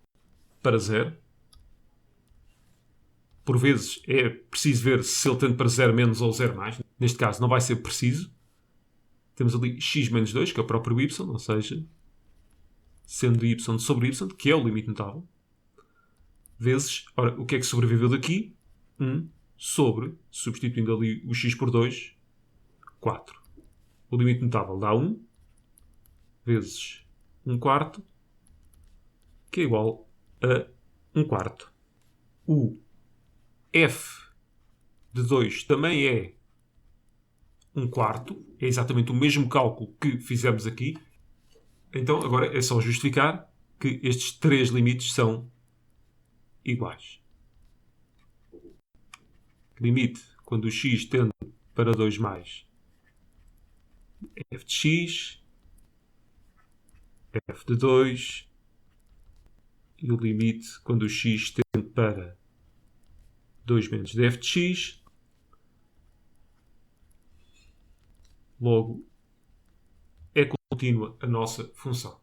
para 0. Por vezes é preciso ver se ele tende para 0 menos ou 0 mais. Neste caso não vai ser preciso. Temos ali x menos 2, que é o próprio y, ou seja, sendo y sobre y, que é o limite notável, vezes, ora, o que é que sobreviveu daqui? 1 sobre, substituindo ali o x por 2, 4. O limite notável dá 1, vezes 1 quarto, que é igual a 1 quarto. O f de 2 também é 1 quarto. É exatamente o mesmo cálculo que fizemos aqui. Então, agora é só justificar que estes três limites são iguais. Limite, quando o x tende para 2 mais, f de x, f de 2, e o limite, quando o x tende para 2 menos de f de x, logo é contínua a nossa função.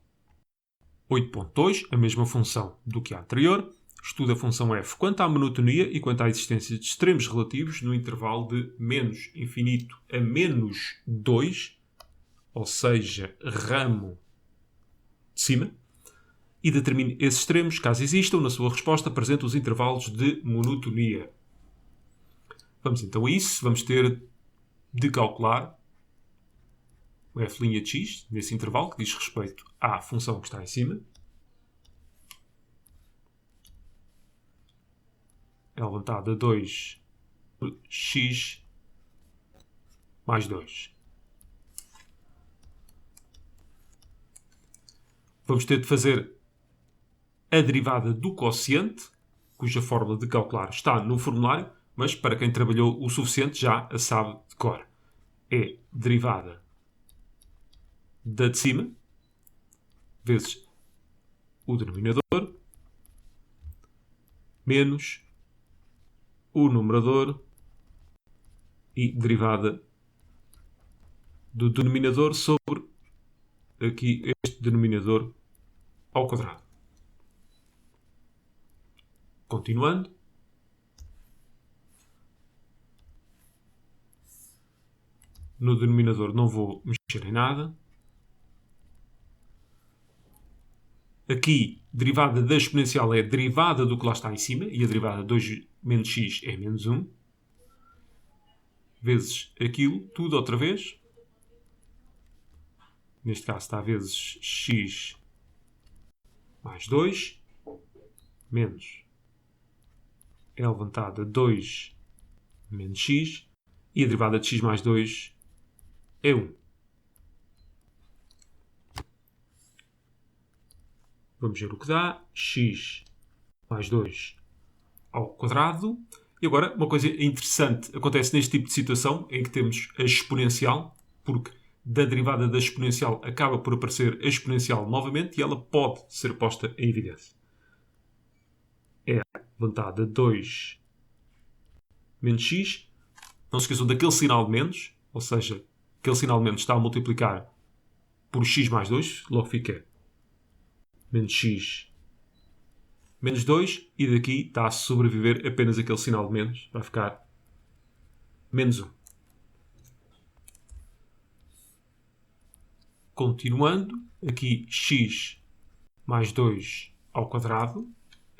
8.2, a mesma função do que a anterior, estuda a função f quanto à monotonia e quanto à existência de extremos relativos no intervalo de menos infinito a menos 2, ou seja, ramo de cima, e determine esses extremos, caso existam, na sua resposta apresenta os intervalos de monotonia. Vamos então a isso. Vamos ter de calcular o f' de x, nesse intervalo, que diz respeito à função que está em cima. É levantado a 2 por x mais 2. Vamos ter de fazer a derivada do quociente, cuja fórmula de calcular está no formulário, mas para quem trabalhou o suficiente já a sabe de cor. É derivada da de cima, vezes o denominador, menos o numerador e derivada do denominador sobre aqui este denominador ao quadrado. Continuando. No denominador não vou mexer em nada. Aqui, derivada da exponencial é a derivada do que lá está em cima, e a derivada de 2 menos x é menos 1, vezes aquilo, tudo outra vez. Neste caso está vezes x mais 2, menos é levantado a 2 menos x, e a derivada de x mais 2 é 1. Vamos ver o que dá. X mais 2 ao quadrado. E agora, uma coisa interessante acontece neste tipo de situação, em que temos a exponencial, porque da derivada da exponencial acaba por aparecer a exponencial novamente, e ela pode ser posta em evidência. É levantada 2 menos x. Não se esqueçam daquele sinal de menos, ou seja, aquele sinal de menos está a multiplicar por x mais 2, logo fica menos x menos 2, e daqui está a sobreviver apenas aquele sinal de menos, vai ficar menos 1. Continuando, aqui x mais 2 ao quadrado,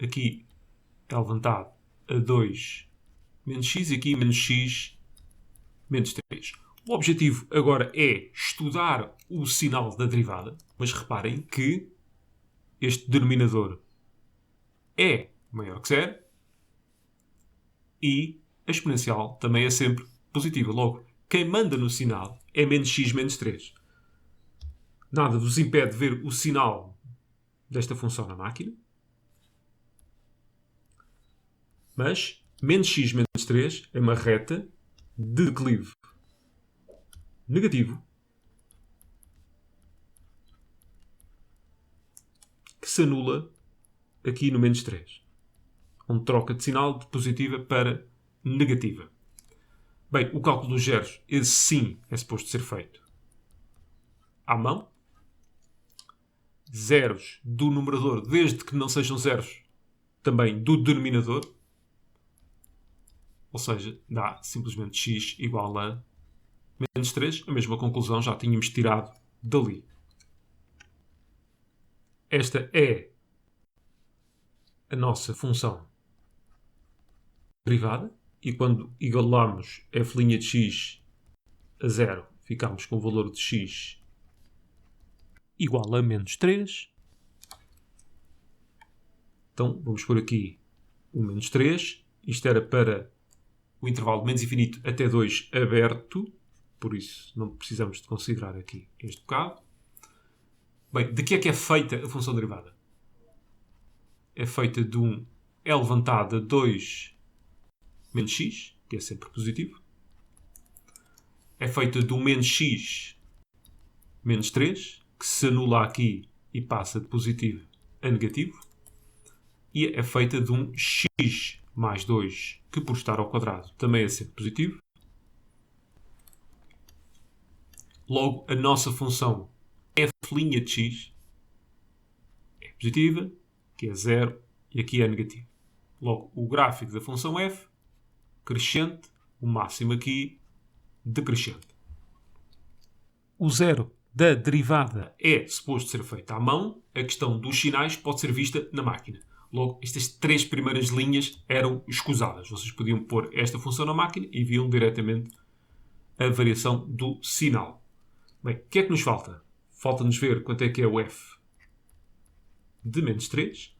aqui é levantado a 2 menos x e aqui menos x menos 3. O objetivo agora é estudar o sinal da derivada, mas reparem que este denominador é maior que zero e a exponencial também é sempre positiva. Logo, quem manda no sinal é menos x menos 3. Nada vos impede de ver o sinal desta função na máquina. Mas menos x menos 3 é uma reta de declive negativo que se anula aqui no menos 3. Onde troca de sinal de positiva para negativa. Bem, o cálculo dos zeros, esse sim é suposto ser feito à mão. Zeros do numerador, desde que não sejam zeros também do denominador. Ou seja, dá simplesmente x igual a menos 3. A mesma conclusão já tínhamos tirado dali. Esta é a nossa função derivada. E quando igualamos f' de x a 0, ficamos com o valor de x igual a menos 3. Então, vamos pôr aqui o menos 3. Isto era para o intervalo de menos infinito até 2 aberto. Por isso, não precisamos de considerar aqui este bocado. Bem, de que é feita a função derivada? É feita de um elevantado a 2 menos x, que é sempre positivo. É feita de um menos x menos 3, que se anula aqui e passa de positivo a negativo. E é feita de um x mais 2, que por estar ao quadrado também é sempre positivo. Logo, a nossa função f' de x é positiva, que é 0, e aqui é negativo. Logo, o gráfico da função f, crescente, o máximo aqui, decrescente. O zero da derivada é suposto ser feito à mão. A questão dos sinais pode ser vista na máquina. Logo, estas 3 primeiras linhas eram escusadas. Vocês podiam pôr esta função na máquina e viam diretamente a variação do sinal. Bem, o que é que nos falta? Falta-nos ver quanto é que é o f de menos 3.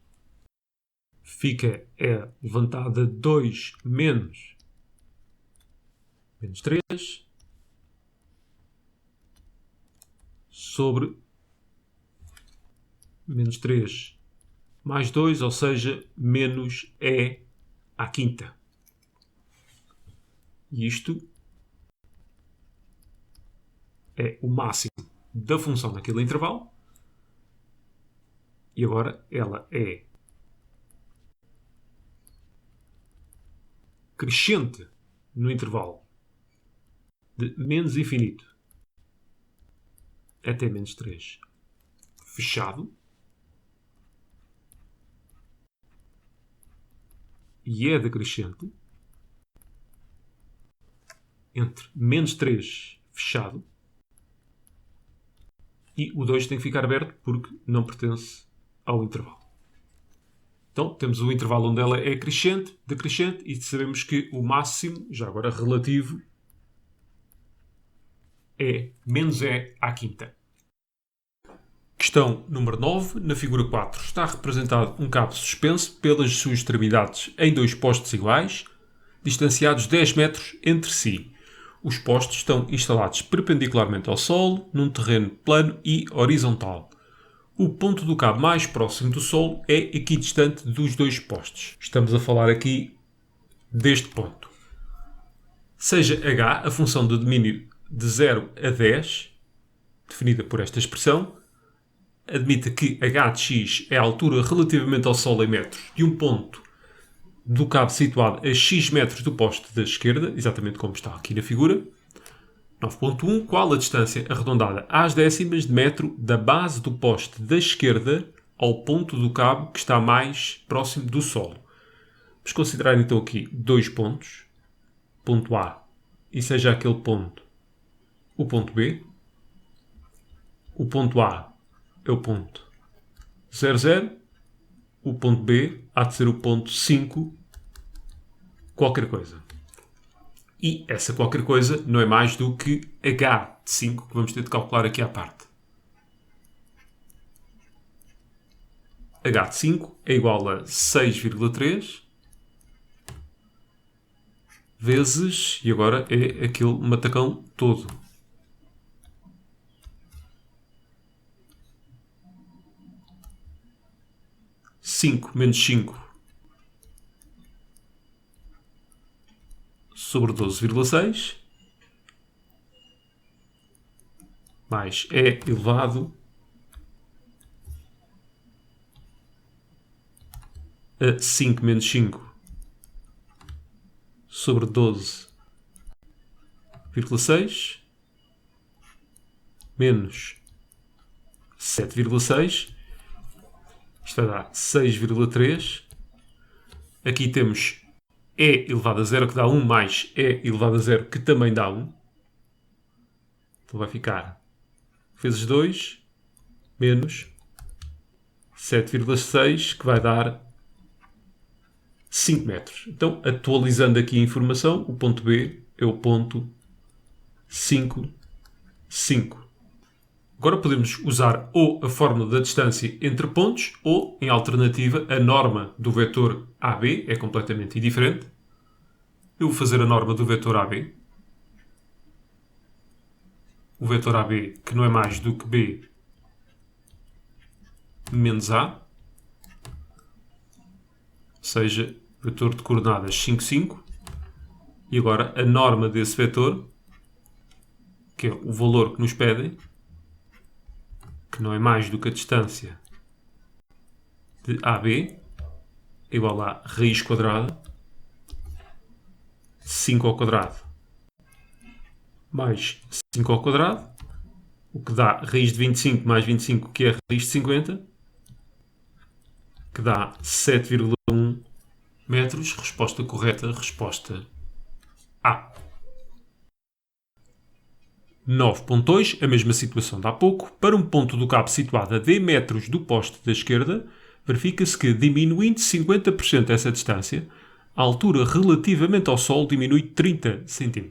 Fica levantada 2 menos 3 sobre menos 3 mais 2, ou seja, menos e à quinta. E isto é o máximo da função naquele intervalo. E agora ela é crescente no intervalo de menos infinito até menos 3 fechado. E é decrescente entre menos 3 fechado e o 2 tem que ficar aberto porque não pertence ao intervalo. Então, temos o intervalo onde ela é crescente, decrescente, e sabemos que o máximo, já agora relativo, é menos e à quinta. Questão número 9. Na figura 4 está representado um cabo suspenso pelas suas extremidades em 2 postes iguais, distanciados 10 metros entre si. Os postes estão instalados perpendicularmente ao solo, num terreno plano e horizontal. O ponto do cabo mais próximo do solo é equidistante dos 2 postes. Estamos a falar aqui deste ponto. Seja h a função de domínio de 0 a 10, definida por esta expressão, admita que h de x é a altura relativamente ao solo em metros de um ponto do cabo situado a x metros do poste da esquerda, exatamente como está aqui na figura. 9.1. Qual a distância arredondada às décimas de metro da base do poste da esquerda ao ponto do cabo que está mais próximo do solo? Vamos considerar então aqui 2 pontos. Ponto A, e seja aquele ponto o ponto B. O ponto A é o ponto 0, 0. o ponto B há de ser o ponto 5 qualquer coisa. E essa qualquer coisa não é mais do que h de 5, que vamos ter de calcular aqui à parte. H de 5 é igual a 6,3 vezes, e agora é aquele matacão todo. 5 menos 5 sobre 12,6 mais E elevado a 5 menos 5 sobre 12,6 menos 7,6. Isto vai dar 6,3. Aqui temos E elevado a 0 que dá 1 mais E elevado a 0 que também dá 1. Então vai ficar vezes 2 menos 7,6 que vai dar 5 metros. Então, atualizando aqui a informação, o ponto B é o ponto 5, 5. Agora podemos usar ou a fórmula da distância entre pontos ou, em alternativa, a norma do vetor AB, é completamente indiferente. Eu vou fazer a norma do vetor AB. O vetor AB, que não é mais do que B menos A, ou seja, vetor de coordenadas 5, 5. E agora a norma desse vetor, que é o valor que nos pedem, que não é mais do que a distância de AB, é igual a raiz quadrada 5 ao quadrado mais 5 ao quadrado, o que dá raiz de 25 mais 25, que é a raiz de 50, que dá 7,1 metros. Resposta correta, resposta A. 9.2, a mesma situação de há pouco. Para um ponto do cabo situado a d metros do poste da esquerda, verifica-se que, diminuindo 50% essa distância, a altura relativamente ao Sol diminui 30 cm.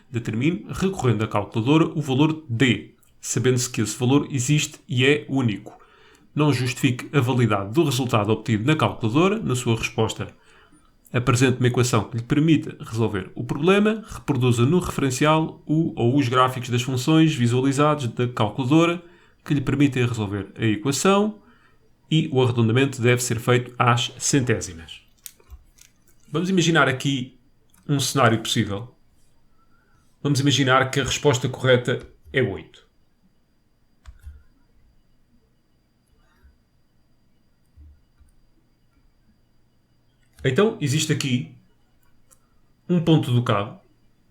Determine, recorrendo à calculadora, o valor D, sabendo-se que esse valor existe e é único. Não justifique a validade do resultado obtido na calculadora. Na sua resposta, apresente uma equação que lhe permita resolver o problema, reproduza no referencial o ou os gráficos das funções visualizados da calculadora que lhe permitem resolver a equação, e o arredondamento deve ser feito às centésimas. Vamos imaginar aqui um cenário possível. Vamos imaginar que a resposta correta é 8. Então, existe aqui um ponto do cabo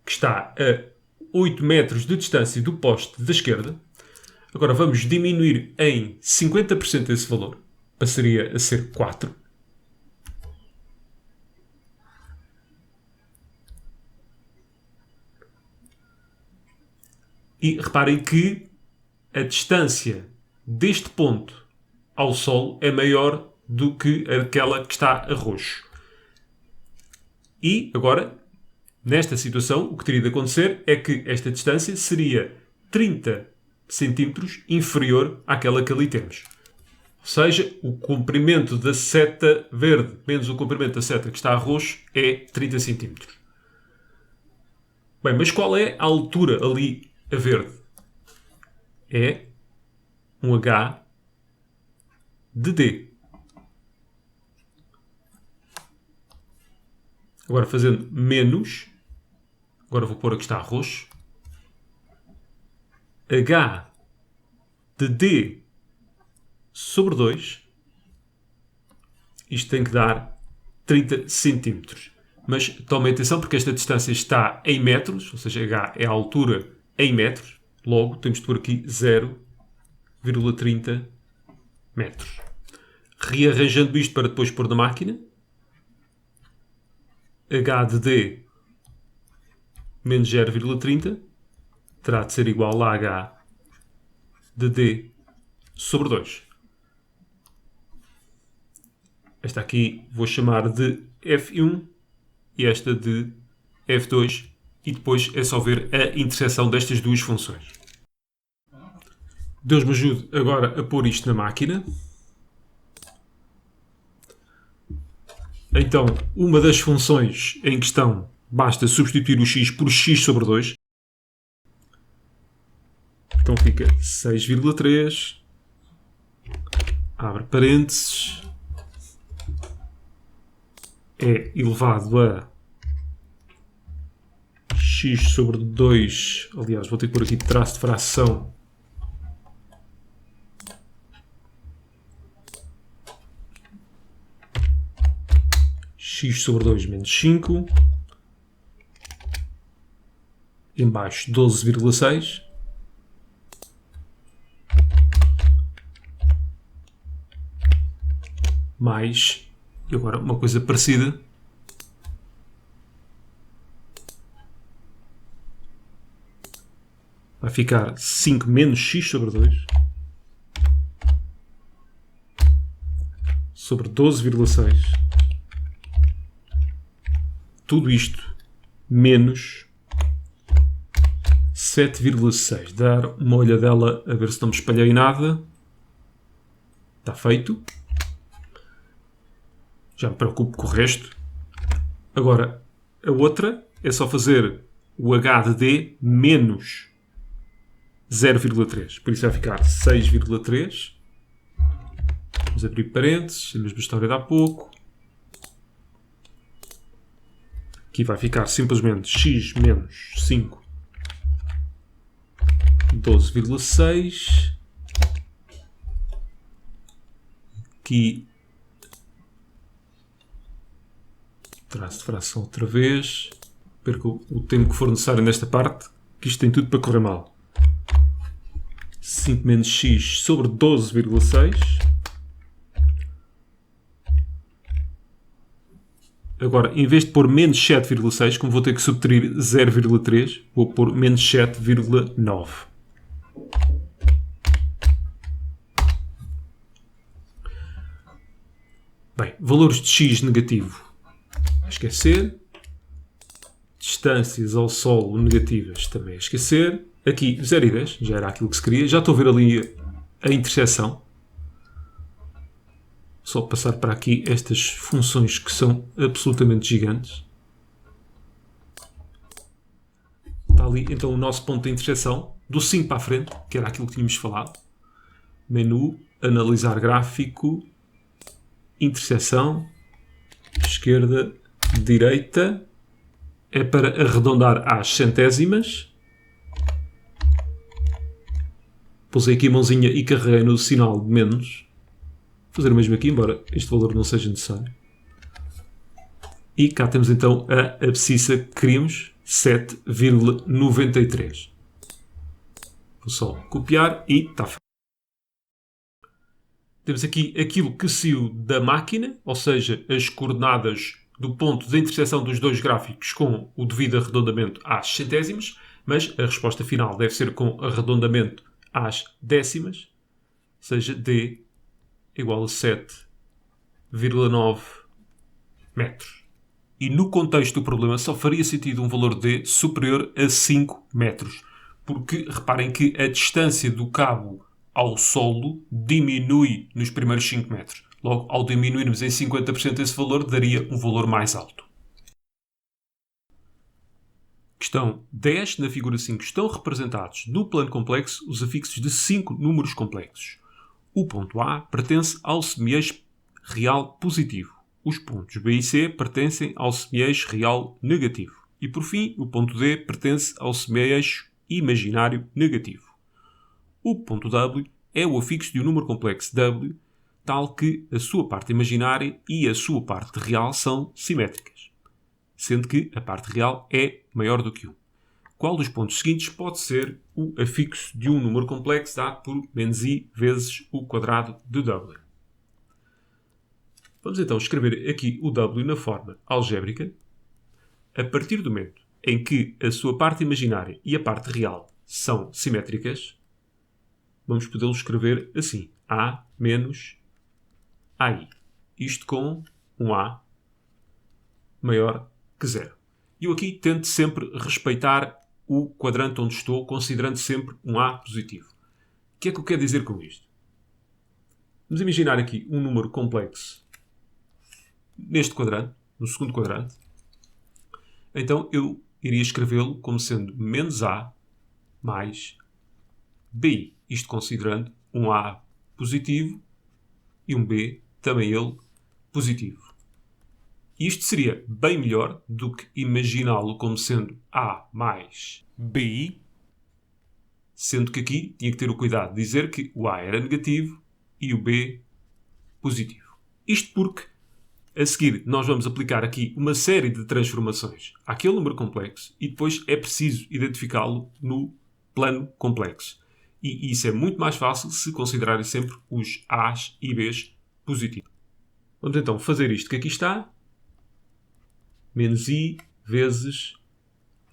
que está a 8 metros de distância do poste da esquerda. Agora vamos diminuir em 50% esse valor. Passaria a ser 4. E reparem que a distância deste ponto ao Sol é maior do que aquela que está a roxo. E agora, nesta situação, o que teria de acontecer é que esta distância seria 30 centímetros inferior àquela que ali temos. Ou seja, o comprimento da seta verde menos o comprimento da seta que está a roxo é 30 centímetros. Bem, mas qual é a altura ali a verde? É um H de D. Agora fazendo menos, agora vou pôr a que está a roxo, H de D sobre 2, isto tem que dar 30 centímetros. Mas tomem atenção porque esta distância está em metros, ou seja, H é a altura em metros, logo temos de pôr aqui 0,30 metros. Rearranjando isto para depois pôr na máquina, H de D menos 0,30 terá de ser igual a H de D sobre 2. Esta aqui vou chamar de F1 e esta de F2 e depois é só ver a interseção destas duas funções. Deus me ajude agora a pôr isto na máquina. Então, uma das funções em questão basta substituir o x por x sobre 2. Então fica 6,3, abre parênteses, é elevado a x sobre 2, aliás, vou ter que pôr aqui traço de fração, x sobre 2 menos 5, em baixo 12,6, mais, e agora uma coisa parecida, vai ficar 5 menos x sobre 2 sobre 12,6. Tudo isto menos 7,6. Dar uma olhadela a ver se não me espalhei nada. Está feito. Já me preocupo com o resto. Agora, a outra é só fazer o h de d menos 0,3. Por isso vai ficar 6,3. Vamos abrir parênteses. A mesma história de há pouco. Aqui vai ficar simplesmente x menos 5, 12,6. Aqui traço de fração outra vez. Perco o tempo que for necessário nesta parte, que isto tem tudo para correr mal. 5 menos x sobre 12,6. Agora, em vez de pôr menos 7,6, como vou ter que subtrair 0,3, vou pôr menos 7,9. Bem, valores de x negativo, a esquecer. Distâncias ao solo negativas, também a esquecer. Aqui, 0 e 10, já era aquilo que se queria. Já estou a ver ali a interseção. Só passar para aqui estas funções que são absolutamente gigantes. Está ali então o nosso ponto de interseção, do 5 para a frente, que era aquilo que tínhamos falado. Menu, analisar gráfico, interseção, esquerda, direita. É para arredondar às centésimas. Pusei aqui a mãozinha e carreguei no sinal de menos. Vou fazer o mesmo aqui, embora este valor não seja necessário. E cá temos então a abscissa que queríamos, 7,93. Vou só copiar e está feito. Temos aqui aquilo que saiu da máquina, ou seja, as coordenadas do ponto de interseção dos dois gráficos com o devido arredondamento às centésimas, mas a resposta final deve ser com arredondamento às décimas, ou seja, d igual a 7,9 metros. E no contexto do problema só faria sentido um valor d superior a 5 metros, porque reparem que a distância do cabo ao solo diminui nos primeiros 5 metros. Logo, ao diminuirmos em 50% esse valor, daria um valor mais alto. Questão 10. Na figura 5 estão representados no plano complexo os afixos de 5 números complexos. O ponto A pertence ao semi-eixo real positivo. Os pontos B e C pertencem ao semi-eixo real negativo. E, por fim, o ponto D pertence ao semi-eixo imaginário negativo. O ponto W é o afixo de um número complexo W, tal que a sua parte imaginária e a sua parte real são simétricas, sendo que a parte real é maior do que 1. Qual dos pontos seguintes pode ser o afixo de um número complexo dado por menos i vezes o quadrado de W? Vamos então escrever aqui o W na forma algébrica. A partir do momento em que a sua parte imaginária e a parte real são simétricas, vamos podê-lo escrever assim: A menos AI. isto com um A maior que 0. E eu aqui tento sempre respeitar o quadrante onde estou, considerando sempre um A positivo. O que é que eu quero dizer com isto? Vamos imaginar aqui um número complexo neste quadrante, no segundo quadrante. Então eu iria escrevê-lo como sendo menos A mais B. Isto considerando um A positivo e um B, também ele, positivo. Isto seria bem melhor do que imaginá-lo como sendo A mais B, sendo que aqui tinha que ter o cuidado de dizer que o A era negativo e o B positivo. Isto porque, a seguir, nós vamos aplicar aqui uma série de transformações àquele número complexo e depois é preciso identificá-lo no plano complexo. E isso é muito mais fácil se considerarem sempre os A's e B's positivos. Vamos então fazer isto que aqui está. Menos I vezes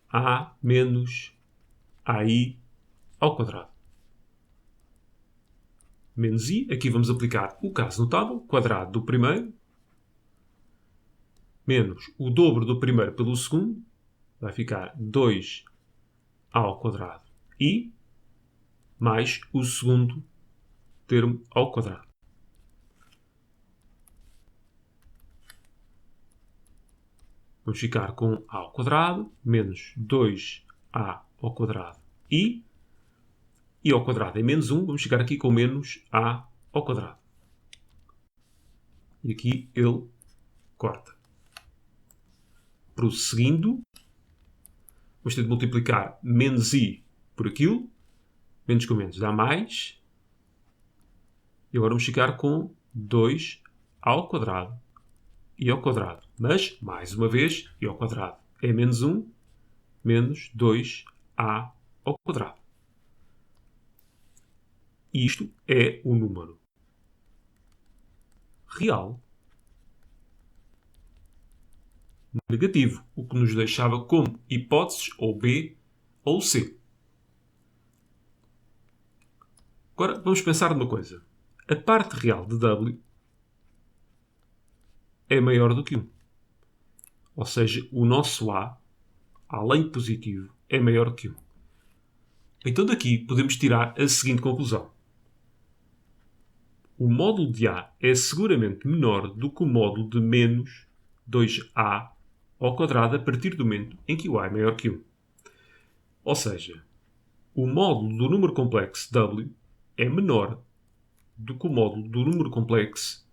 A menos AI ao quadrado. Menos I, aqui vamos aplicar o caso notável, quadrado do primeiro, menos o dobro do primeiro pelo segundo, vai ficar 2 ao quadrado I, mais o segundo termo ao quadrado. Vamos ficar com A ao quadrado, menos 2A ao quadrado I ao quadrado é menos 1, vamos ficar aqui com menos A ao quadrado. E aqui ele corta. Prosseguindo, vamos ter de multiplicar menos I por aquilo, menos com menos dá mais, e agora vamos ficar com 2 ao quadrado e ao quadrado. Mas, mais uma vez, e ao quadrado é menos 1, menos 2A ao quadrado. E isto é o número real negativo, o que nos deixava como hipóteses ou B ou C. Agora vamos pensar numa coisa. A parte real de W é maior do que 1. Ou seja, o nosso A, além de positivo, é maior que 1. Então daqui podemos tirar a seguinte conclusão. O módulo de A é seguramente menor do que o módulo de menos 2A ao quadrado a partir do momento em que o A é maior que 1. Ou seja, o módulo do número complexo W é menor do que o módulo do número complexo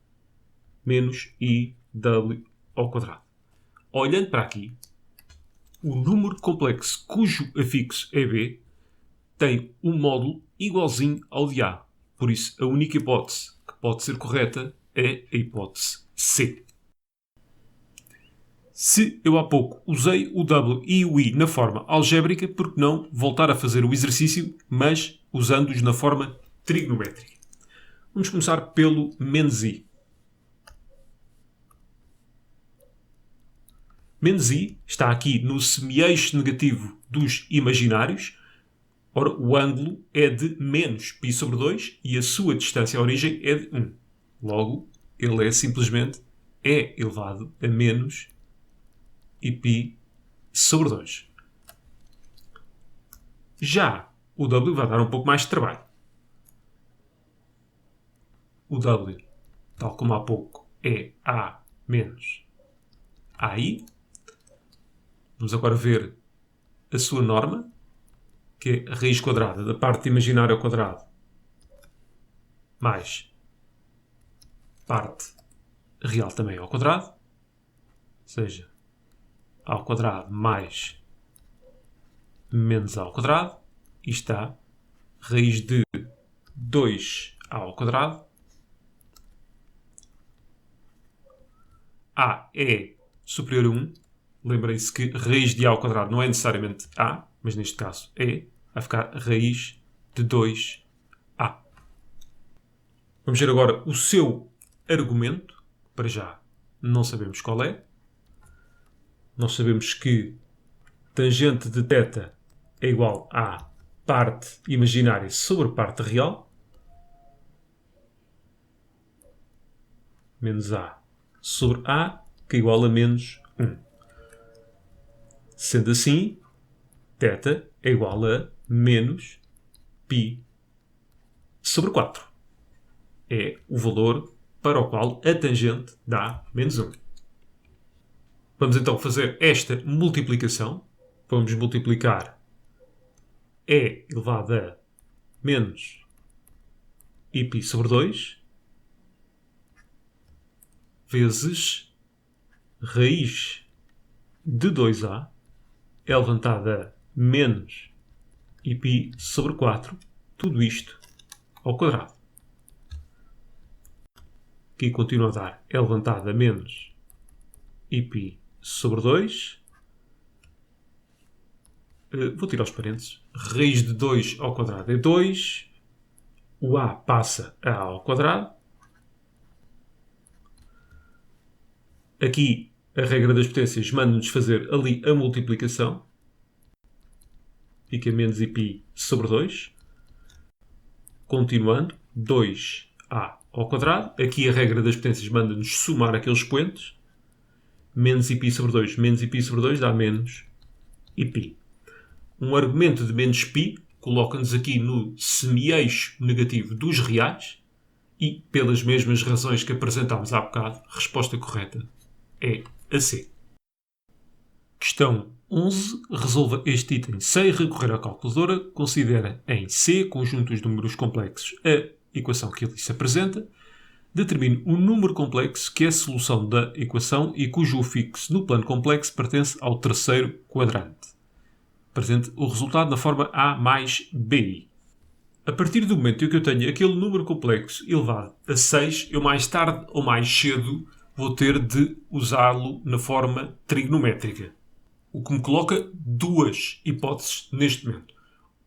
menos IW ao quadrado. Olhando para aqui, o número complexo cujo afixo é B tem um módulo igualzinho ao de A. Por isso, a única hipótese que pode ser correta é a hipótese C. Se eu há pouco usei o W e o I na forma algébrica, por que não voltar a fazer o exercício, mas usando-os na forma trigonométrica? Vamos começar pelo menos I. Menos I está aqui no semi-eixo negativo dos imaginários. Ora, o ângulo é de menos π sobre 2 e a sua distância à origem é de 1. Logo, ele é simplesmente E elevado a menos e π sobre 2. Já o W vai dar um pouco mais de trabalho. O W, tal como há pouco, é A menos AI. Vamos agora ver a sua norma, que é a raiz quadrada da parte imaginária ao quadrado mais parte real também ao quadrado, ou seja, A ao quadrado mais menos A ao quadrado, e está raiz de 2A ao quadrado. A é superior a 1. Lembrem-se que raiz de A ao quadrado não é necessariamente A, mas neste caso é. Vai ficar raiz de 2A. Vamos ver agora o seu argumento. Para já não sabemos qual é. Nós sabemos que tangente de θ é igual a parte imaginária sobre parte real. Menos A sobre A, que é igual a menos 1. Sendo assim, θ é igual a menos π sobre 4. É o valor para o qual a tangente dá menos 1. Vamos então fazer esta multiplicação. Vamos multiplicar e elevado a menos π sobre 2 vezes raiz de 2a elevantada a menos π sobre 4, tudo isto ao quadrado. Aqui continua a dar elevantado a menos π sobre 2. Vou tirar os parênteses. Raiz de 2 ao quadrado é 2. O a passa a ao quadrado. Aqui a regra das potências manda-nos fazer ali a multiplicação. Fica menos π sobre 2. Continuando, 2a ao quadrado. Aqui a regra das potências manda-nos somar aqueles expoentes. Menos π sobre 2, menos π sobre 2 dá menos π. Um argumento de menos π coloca-nos aqui no semi-eixo negativo dos reais e, pelas mesmas razões que apresentámos há bocado, a resposta correta é a C. Questão 11. Resolva este item sem recorrer à calculadora. Considera em C, conjunto dos números complexos, a equação que ali se apresenta. Determine o número complexo que é a solução da equação e cujo fixo no plano complexo pertence ao terceiro quadrante. Apresente o resultado na forma A mais BI. A partir do momento em que eu tenho aquele número complexo elevado a 6, eu mais tarde ou mais cedo vou ter de usá-lo na forma trigonométrica. O que me coloca duas hipóteses neste momento.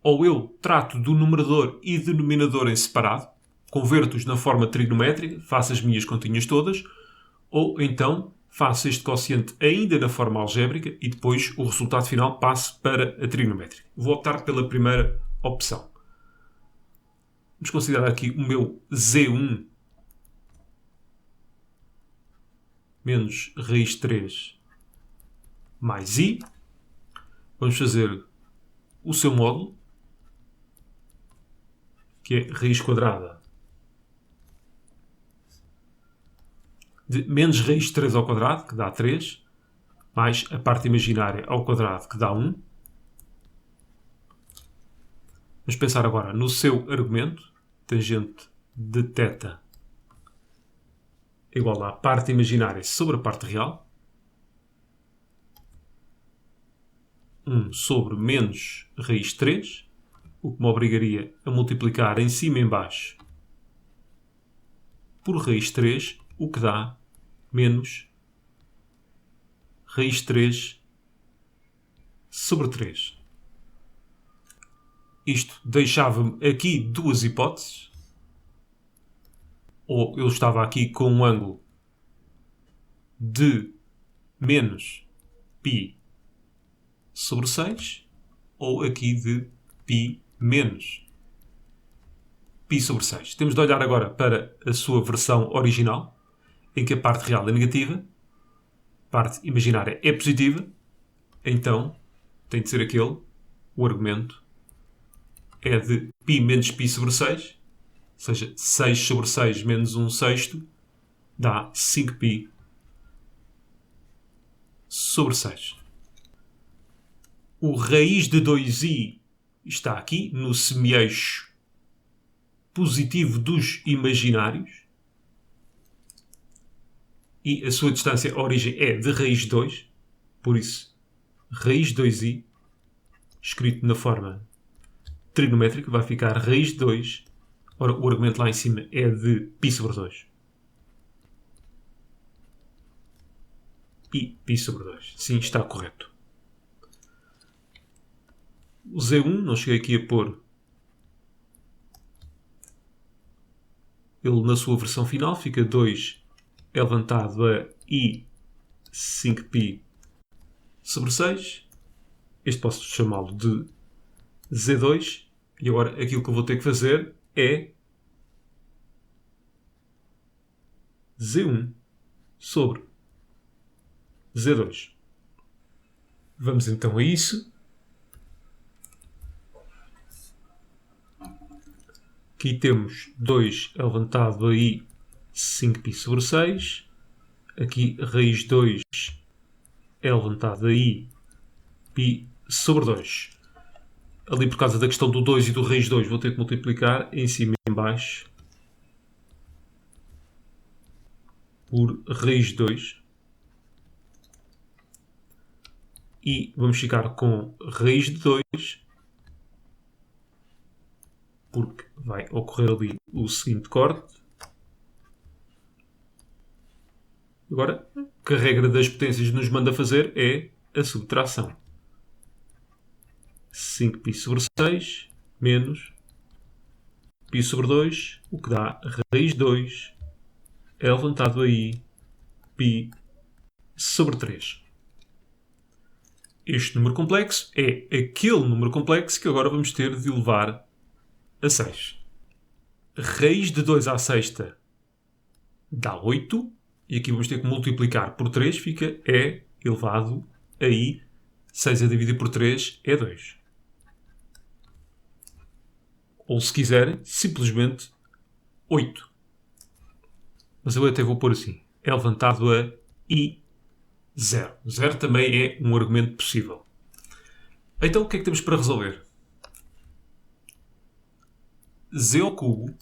Ou eu trato do numerador e denominador em separado, converto-os na forma trigonométrica, faço as minhas continhas todas, ou então faço este quociente ainda na forma algébrica e depois o resultado final passo para a trigonométrica. Vou optar pela primeira opção. Vamos considerar aqui o meu Z1 menos raiz 3 mais I. Vamos fazer o seu módulo, que é raiz quadrada de menos raiz 3 ao quadrado, que dá 3, mais a parte imaginária ao quadrado, que dá 1. Vamos pensar agora no seu argumento. Tangente de θ igual à parte imaginária sobre a parte real. 1 sobre menos raiz 3, o que me obrigaria a multiplicar em cima e em baixo por raiz 3, o que dá menos raiz 3 sobre 3. Isto deixava-me aqui duas hipóteses. Ou eu estava aqui com um ângulo de menos π sobre 6, ou aqui de π menos π sobre 6. Temos de olhar agora para a sua versão original, em que a parte real é negativa, a parte imaginária é positiva, então tem de ser aquele, o argumento é de π menos π sobre 6, ou seja, 6 sobre 6 menos 1 sexto dá 5π sobre 6. O raiz de 2i está aqui no semi-eixo positivo dos imaginários e a sua distância, a origem é de raiz de 2, por isso raiz de 2i escrito na forma trigonométrica vai ficar raiz de 2. Ora, o argumento lá em cima é de π sobre 2. E π sobre 2. Sim, está correto. O Z1, não cheguei aqui a pôr ele na sua versão final, fica 2 elevantado a I 5π sobre 6. Este posso chamá-lo de Z2. E agora aquilo que eu vou ter que fazer é Z1 sobre Z2. Vamos então a isso. Aqui temos 2 elevado a i 5π sobre 6. Aqui raiz 2 elevado a i π sobre 2. Ali por causa da questão do 2 e do raiz 2 vou ter que multiplicar em cima e em baixo por raiz 2. E vamos ficar com raiz de 2, porque vai ocorrer ali o seguinte corte. Agora, o que a regra das potências nos manda fazer é a subtração. 5π sobre 6 menos π sobre 2, o que dá raiz 2 elevado a i π sobre 3. Este número complexo é aquele número complexo que agora vamos ter de elevar a 6. Raiz de 2 à sexta dá 8. E aqui vamos ter que multiplicar por 3. Fica e elevado a i. 6 a dividir por 3 é 2. Ou se quiserem, simplesmente 8. Mas eu até vou pôr assim. É elevado a i 0. 0 também é um argumento possível. Então o que é que temos para resolver? Z ao cubo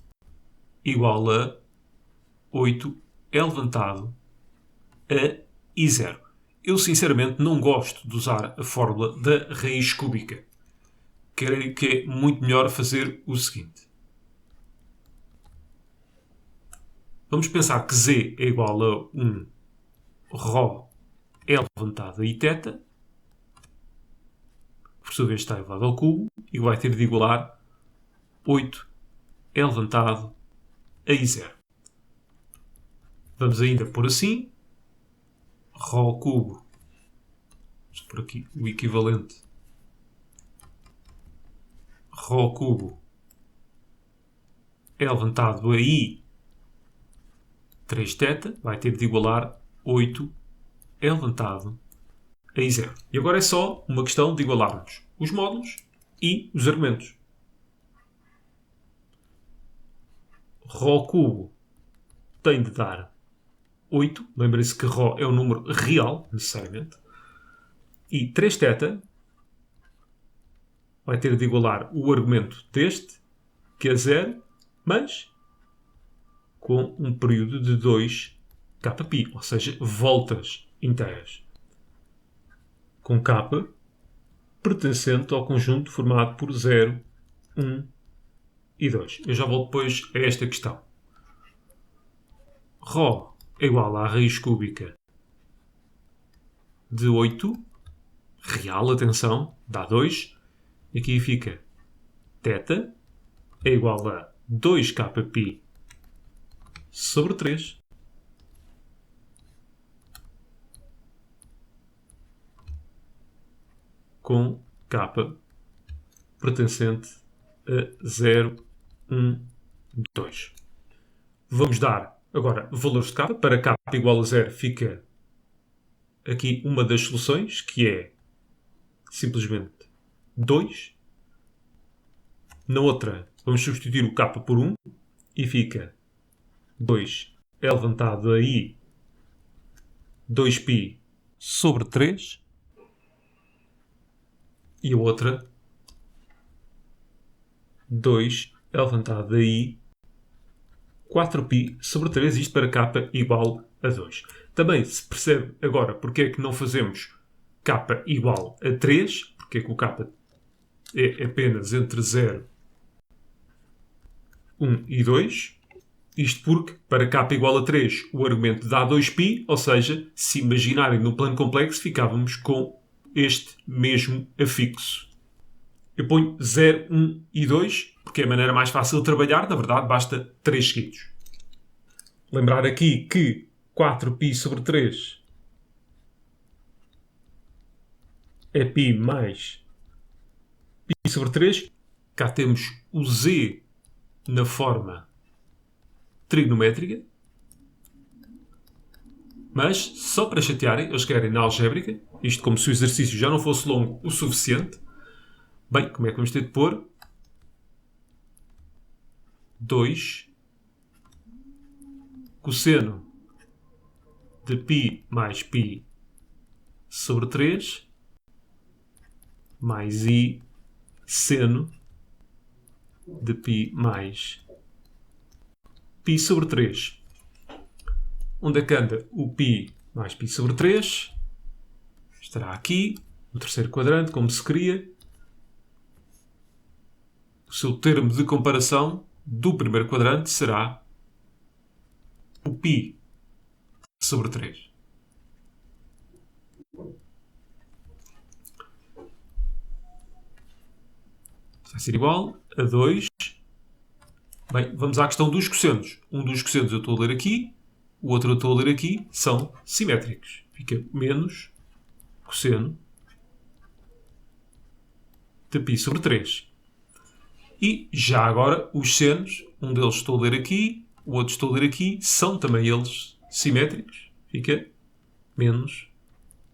igual a 8 elevado a i0. Eu sinceramente não gosto de usar a fórmula da raiz cúbica. Creio que é muito melhor fazer o seguinte. Vamos pensar que z é igual a 1 ρ elevado a iθ, por sua vez está elevado ao cubo, e vai ter de igualar 8 elevado a i0. Vamos ainda pôr assim, ρ ao cubo, vamos pôr aqui o equivalente, ρ ao cubo elevado a i 3θ, vai ter de igualar 8 elevado a i0. E agora é só uma questão de igualarmos os módulos e os argumentos. ρ ao cubo tem de dar 8. Lembrem-se que ρ é um número real, necessariamente. E 3θ vai ter de igualar o argumento deste, que é 0, mas com um período de 2 kπ, ou seja, voltas inteiras. Com k pertencente ao conjunto formado por 0, 1 e 2. Eu já volto depois a esta questão. ρ é igual à raiz cúbica de 8, real, atenção, dá 2. E aqui fica θ é igual a 2 kπ sobre 3. Com k pertencente a 0, 1, 2. Vamos dar agora valores de k. Para k igual a 0 fica aqui uma das soluções, que é simplesmente 2. Na outra, vamos substituir o k por 1 e fica 2 elevado a i 2π sobre 3. E a outra, 2 elevado a i 4π sobre 3, isto para k igual a 2. Também se percebe agora porque é que não fazemos k igual a 3, porque é que o k é apenas entre 0, 1 e 2. Isto porque, para k igual a 3, o argumento dá 2π, ou seja, se imaginarem no plano complexo, ficávamos com este mesmo afixo. Eu ponho 0, 1 e 2, porque é a maneira mais fácil de trabalhar. Na verdade, basta 3 seguidos. Lembrar aqui que 4π sobre 3 é π mais π sobre 3. Cá temos o z na forma trigonométrica. Mas, só para chatearem, eles querem na algébrica, isto como se o exercício já não fosse longo o suficiente. Bem, como é que vamos ter de pôr? 2 cosseno de π mais π sobre 3 mais i seno de π mais π sobre 3. Onde é que anda o π mais π sobre 3? Estará aqui, no terceiro quadrante, como se queria. O seu termo de comparação do primeiro quadrante será o π sobre 3. Vai ser igual a 2. Bem, vamos à questão dos cossenos. Um dos cossenos eu estou a ler aqui, o outro eu estou a ler aqui, são simétricos. Fica menos cosseno de π sobre 3. E já agora os senos, um deles estou a ler aqui, o outro estou a ler aqui, são também eles simétricos. Fica menos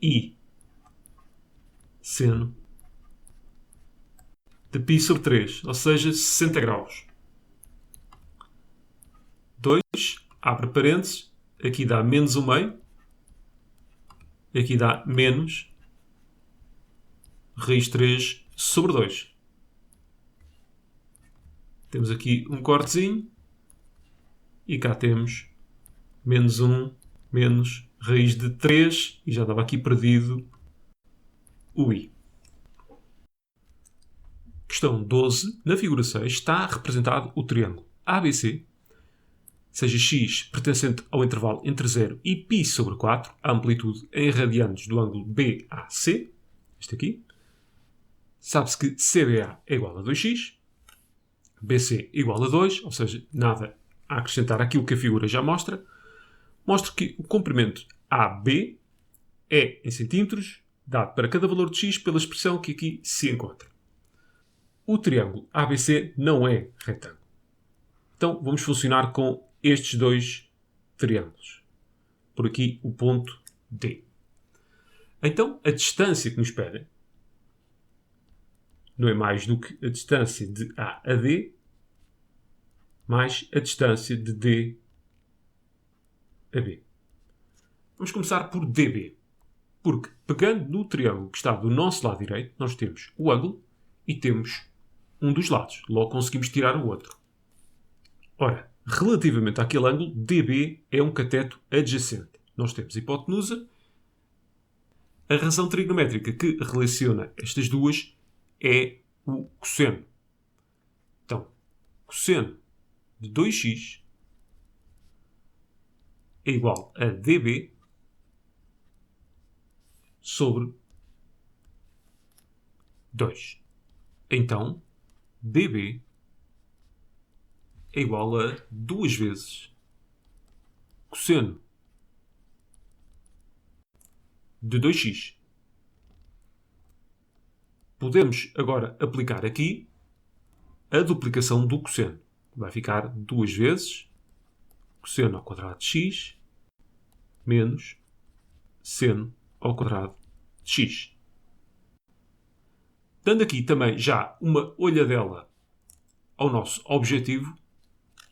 i seno de π sobre 3, ou seja, 60 graus. 2, abre parênteses, aqui dá menos 1 meio, aqui dá menos raiz 3 sobre 2. Temos aqui um cortezinho e cá temos menos 1 menos raiz de 3 e já estava aqui perdido o i. Questão 12. Na figura 6 está representado o triângulo ABC, seja x pertencente ao intervalo entre 0 e π sobre 4, a amplitude em radianos do ângulo BAC, este aqui. Sabe-se que CBA é igual a 2x, BC igual a 2, ou seja, nada a acrescentar àquilo que a figura já mostra. Mostra que o comprimento AB é em centímetros, dado para cada valor de x pela expressão que aqui se encontra. O triângulo ABC não é retângulo. Então, vamos funcionar com estes dois triângulos. Por aqui, o ponto D. Então, a distância que nos pedem não é mais do que a distância de A a D mais a distância de D a B. Vamos começar por DB. Porque, pegando no triângulo que está do nosso lado direito, nós temos o ângulo e temos um dos lados. Logo conseguimos tirar o outro. Ora, relativamente àquele ângulo, DB é um cateto adjacente. Nós temos hipotenusa. A razão trigonométrica que relaciona estas duas é o cosseno. Então, cosseno de 2x é igual a dB sobre 2. Então, dB é igual a 2 vezes cosseno de 2x. Podemos agora aplicar aqui a duplicação do cosseno. Vai ficar 2 vezes cosseno ao quadrado de x menos seno ao quadrado de x. Dando aqui também já uma olhadela ao nosso objetivo,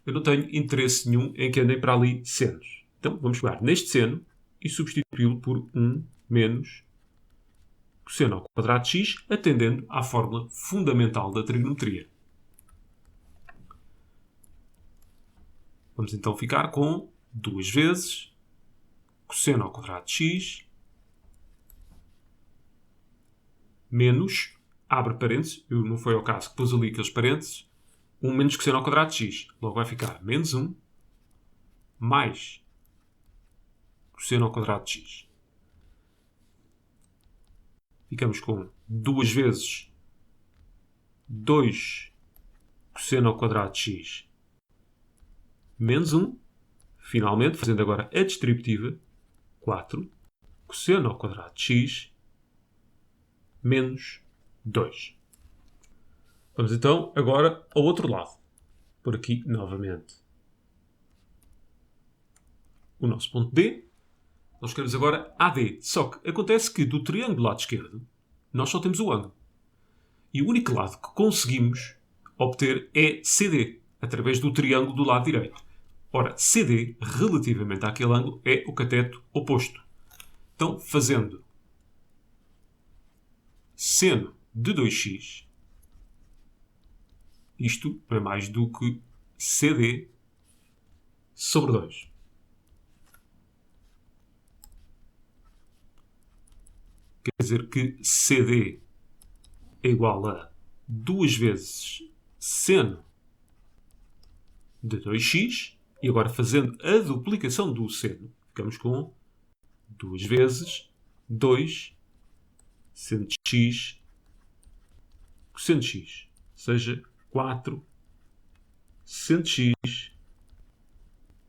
eu não tenho interesse nenhum em que andem para ali senos. Então vamos pegar neste seno e substituí-lo por 1 menos cosseno ao quadrado de x, atendendo à fórmula fundamental da trigonometria. Vamos então ficar com 2 vezes cosseno ao quadrado de x menos, abre parênteses, não foi ao caso que pus ali aqueles parênteses, 1 menos cosseno ao quadrado de x. Logo vai ficar menos 1 mais cosseno ao quadrado de x. Ficamos com 2 vezes 2 cosseno ao quadrado de x menos 1. Finalmente, fazendo agora a distributiva, 4 cosseno ao quadrado de x menos 2. Vamos então agora ao outro lado. Por aqui, novamente, o nosso ponto D. Nós queremos agora AD. Só que acontece que do triângulo do lado esquerdo, nós só temos o ângulo. E o único lado que conseguimos obter é CD, através do triângulo do lado direito. Ora, CD, relativamente àquele ângulo, é o cateto oposto. Então, fazendo seno de 2x, isto não é mais do que CD sobre 2. Quer dizer que CD é igual a 2 vezes seno de 2x. E agora, fazendo a duplicação do seno, ficamos com 2 vezes 2 seno de x cosseno de x. Ou seja, 4 seno de x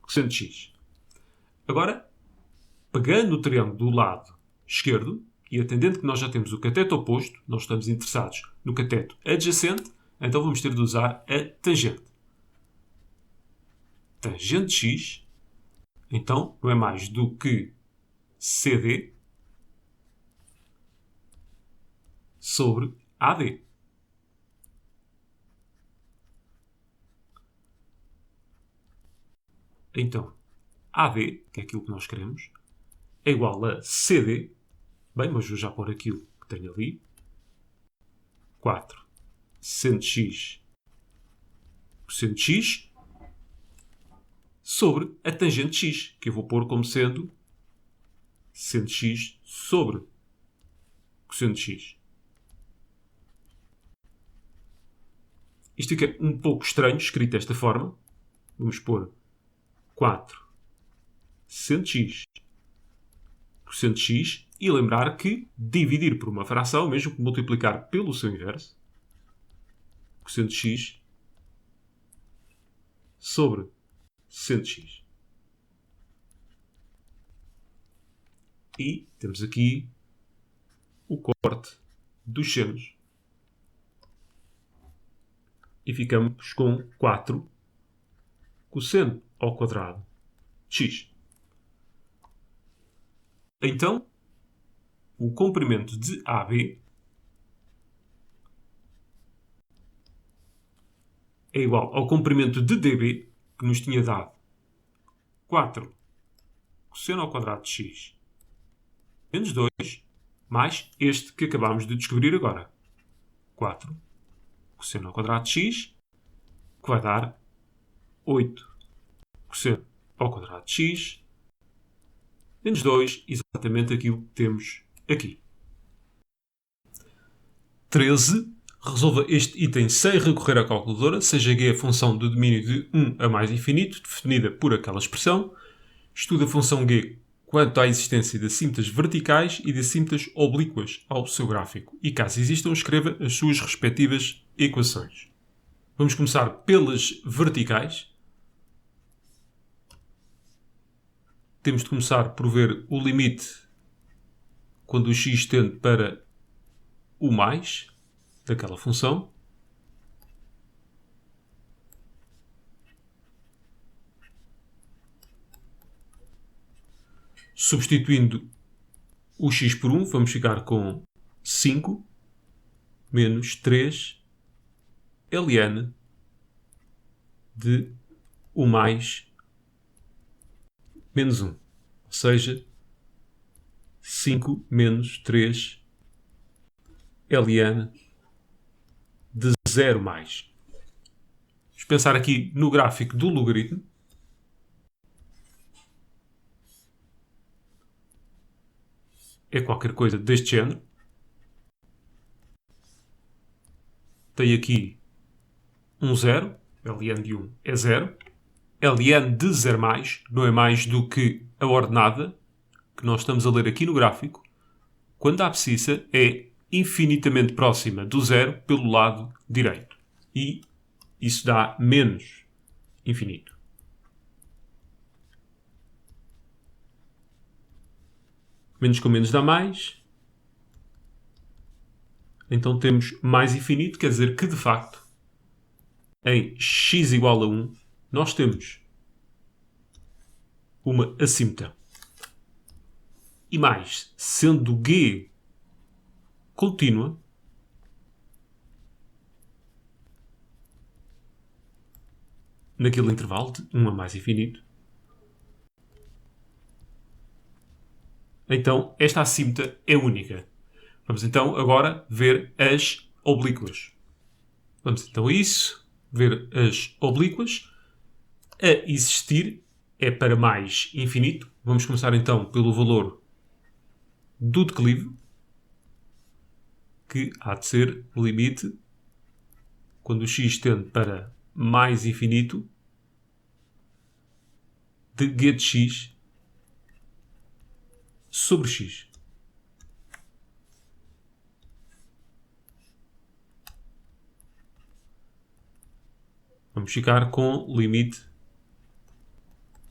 cosseno de x. Agora, pegando o triângulo do lado esquerdo e atendendo que nós já temos o cateto oposto, nós estamos interessados no cateto adjacente, então vamos ter de usar a tangente. Tangente de x, então, não é mais do que CD sobre AD. Então, AD, que é aquilo que nós queremos, é igual a CD. Bem, mas vou já pôr aquilo que tenho ali. 4 seno de x cosseno de x sobre a tangente de x, que eu vou pôr como sendo seno de x sobre cosseno de x. Isto fica um pouco estranho, escrito desta forma. Vamos pôr 4 seno de x cosseno de x e lembrar que dividir por uma fração, mesmo que multiplicar pelo seu inverso, cosseno de x sobre seno de x. E temos aqui o corte dos senos. E ficamos com 4 cosseno ao quadrado de x. Então, o comprimento de AB é igual ao comprimento de DB, que nos tinha dado 4 cosseno ao quadrado de x menos 2, mais este que acabámos de descobrir agora. 4 cosseno ao quadrado de x, que vai dar 8 cosseno ao quadrado de x, menos 2, exatamente aquilo que temos aqui. 13. Resolva este item sem recorrer à calculadora, seja g a função do domínio de 1 a mais infinito, definida por aquela expressão. Estude a função g quanto à existência de assímmetas verticais e de assímmetas oblíquas ao seu gráfico. E caso existam, escreva as suas respectivas equações. Vamos começar pelas verticais. Temos de começar por ver o limite quando o x tende para o mais daquela função. Substituindo o x por 1, vamos ficar com 5 menos 3 ln de o mais menos 1. Ou seja, 5 menos 3 ln de 0 mais. Vamos pensar aqui no gráfico do logaritmo. É qualquer coisa deste género. Tem aqui um 0. ln de 1 é 0. ln de 0 mais não é mais do que a ordenada que nós estamos a ler aqui no gráfico, quando a abscissa é infinitamente próxima do 0 pelo lado direito. E isso dá menos infinito. Menos com menos dá mais. Então temos mais infinito, quer dizer que, de facto, em x igual a 1, nós temos uma assímmetota. e mais, sendo G contínua, naquele intervalo de 1 a mais infinito, então esta assímeta é única. Vamos então agora ver as oblíquas. Vamos então a isso, ver as oblíquas. A existir é para mais infinito. Vamos começar então pelo valor do declive, que há de ser o limite quando o x tende para mais infinito de g de x sobre x. Vamos ficar com o limite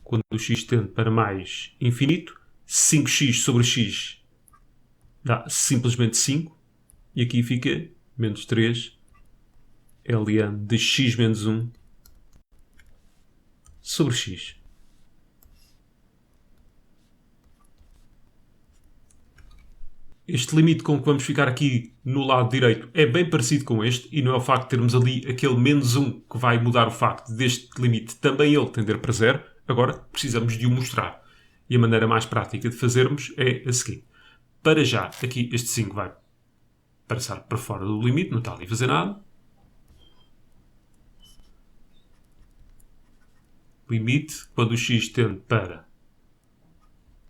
quando o x tende para mais infinito. 5x sobre x dá simplesmente 5. E aqui fica menos 3 ln de x menos 1 sobre x. Este limite com que vamos ficar aqui no lado direito é bem parecido com este, e não é o facto de termos ali aquele menos 1 que vai mudar o facto deste limite também ele tender para 0. Agora precisamos de o mostrar. E a maneira mais prática de fazermos é a seguinte. Para já, aqui este 5 vai passar para fora do limite, não está ali a fazer nada. Limite, quando o x tende para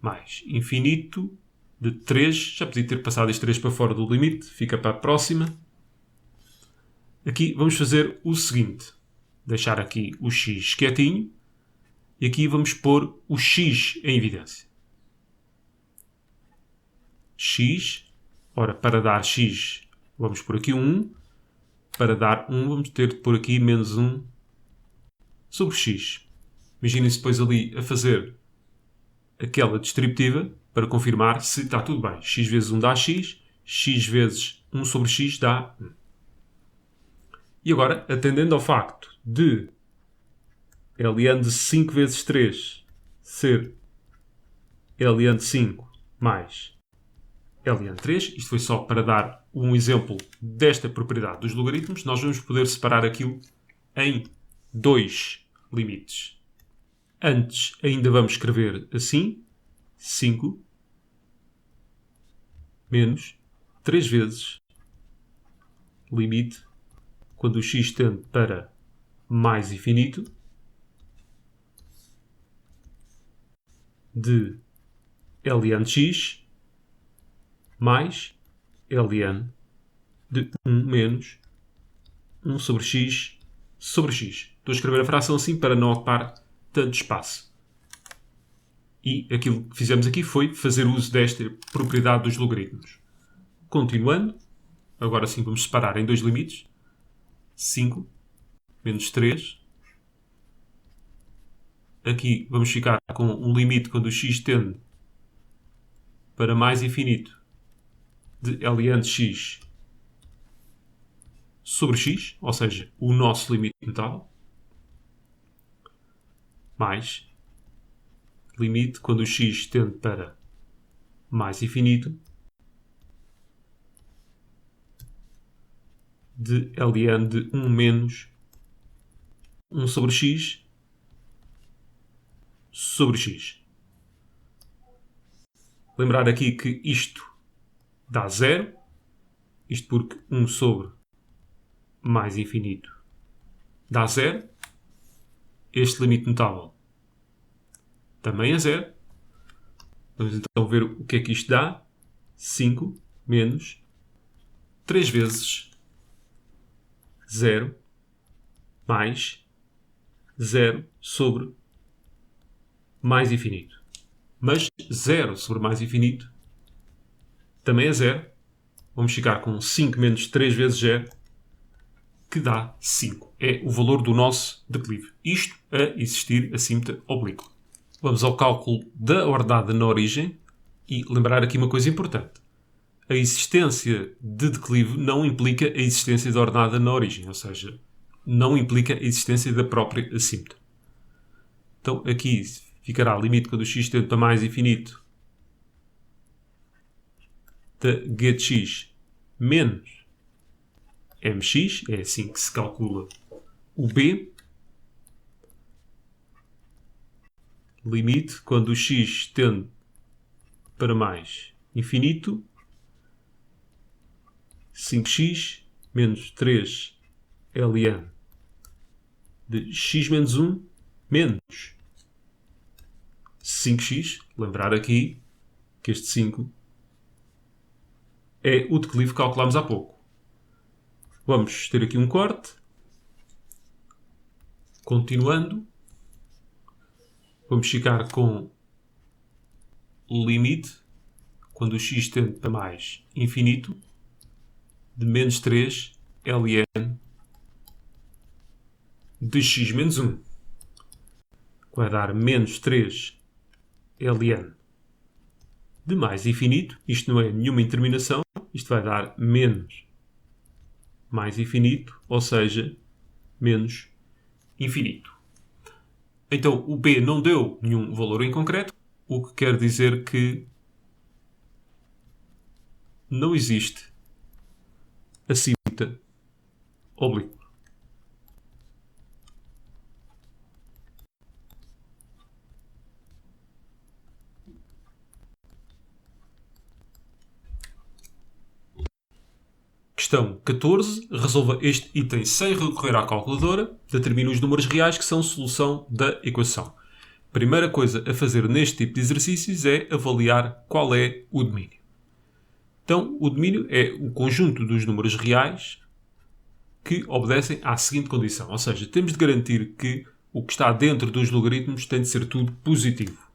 mais infinito, de 3, já podia ter passado este 3 para fora do limite, fica para a próxima. Aqui vamos fazer o seguinte, deixar aqui o x quietinho, e aqui vamos pôr o x em evidência. X, ora, para dar x, vamos pôr aqui 1, para dar 1 vamos ter de pôr aqui menos 1 sobre x. Imaginem-se depois ali a fazer aquela distributiva, para confirmar se está tudo bem. X vezes 1 dá x, x vezes 1 sobre x dá 1. E agora, atendendo ao facto de ln de 5 vezes 3 ser ln de 5 mais ln de 3, isto foi só para dar um exemplo desta propriedade dos logaritmos, nós vamos poder separar aquilo em dois limites. Antes, ainda vamos escrever assim, 5 menos 3 vezes limite quando o x tende para mais infinito de ln de x mais ln de 1 menos 1 sobre x sobre x. Estou a escrever a fração assim para não ocupar tanto espaço. E aquilo que fizemos aqui foi fazer uso desta propriedade dos logaritmos. Continuando, agora sim vamos separar em dois limites. 5 menos 3. Aqui vamos ficar com um limite quando o x tende para mais infinito de ln de x sobre x, ou seja, o nosso limite notável, mais limite quando o x tende para mais infinito de ln de 1 menos 1 sobre x sobre x. Lembrar aqui que isto dá 0, isto porque 1 sobre mais infinito dá 0. Este limite notável também é 0. Vamos então ver o que é que isto dá. 5 menos 3 vezes 0 mais 0 sobre mais infinito. Mas 0 sobre mais infinito também é 0. Vamos ficar com 5 menos 3 vezes 0, que dá 5. É o valor do nosso declive. Isto a existir assímeta oblíqua. Vamos ao cálculo da ordenada na origem e lembrar aqui uma coisa importante. A existência de declive não implica a existência da ordenada na origem, ou seja, não implica a existência da própria assímeta. Então aqui ficará limite quando o x tende para mais infinito da getX menos mx, é assim que se calcula o b, limite quando o x tende para mais infinito, 5x menos 3 ln de x menos 1 menos 5x. Lembrar aqui que este 5 é o declive que calculámos há pouco. Vamos ter aqui um corte. Continuando, vamos ficar com o limite, quando o x tende para mais infinito, de menos 3 ln de x menos 1. Vai dar menos 3 ln de mais infinito. Isto não é nenhuma interminação. Isto vai dar menos mais infinito, ou seja, menos infinito. Então, o b não deu nenhum valor em concreto, o que quer dizer que não existe acímeta oblíqua. Questão 14. Resolva este item sem recorrer à calculadora. Determine os números reais que são solução da equação. Primeira coisa a fazer neste tipo de exercícios é avaliar qual é o domínio. Então, o domínio é o conjunto dos números reais que obedecem à seguinte condição. Ou seja, temos de garantir que o que está dentro dos logaritmos tem de ser tudo positivo.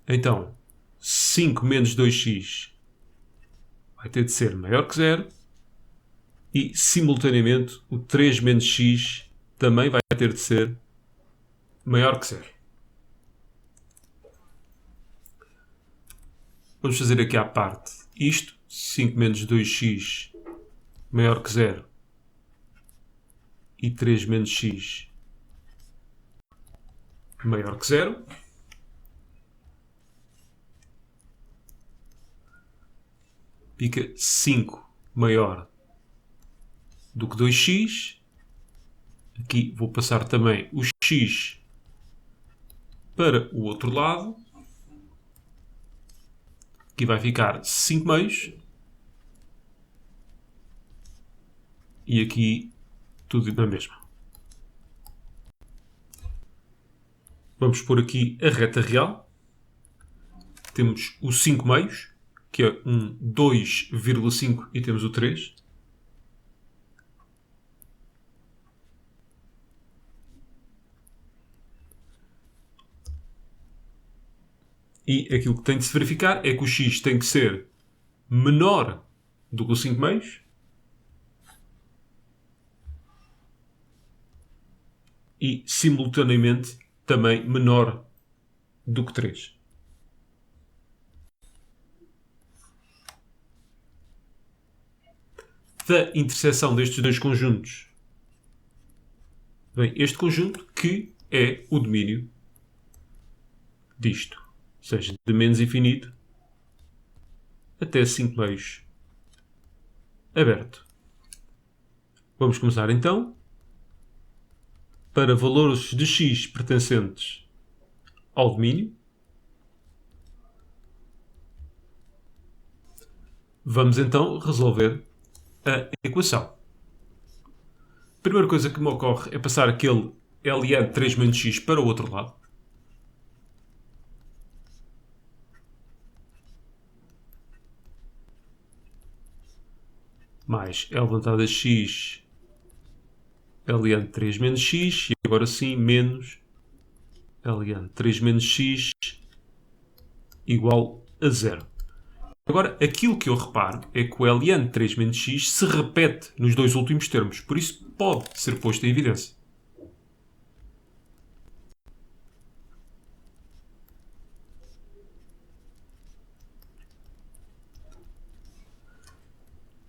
Então, 5 menos 2x vai ter de ser maior que 0 e, simultaneamente, o 3 menos x também vai ter de ser maior que 0. Vamos fazer aqui à parte isto. 5 menos 2x maior que 0 e 3 menos x maior que 0. Fica 5 maior do que 2x. Aqui vou passar também o x para o outro lado. Aqui vai ficar 5 meios. E aqui tudo na mesma. Vamos pôr aqui a reta real. Temos o 5 meios, que é um 2,5 e temos o 3. E aquilo que tem de se verificar é que o x tem que ser menor do que o 5 meios e, simultaneamente, também menor do que 3. Da interseção destes dois conjuntos vem este conjunto, que é o domínio disto. Ou seja, de menos infinito até 5 meios aberto. Vamos começar então. Para valores de x pertencentes ao domínio, vamos então resolver a equação. A primeira coisa que me ocorre é passar aquele ln de 3 menos x para o outro lado. Mais L levantado a x ln de 3 menos x, e agora sim menos ln de 3 menos x igual a 0. Agora, aquilo que eu reparo é que o ln de 3 menos x se repete nos dois últimos termos, por isso pode ser posto em evidência.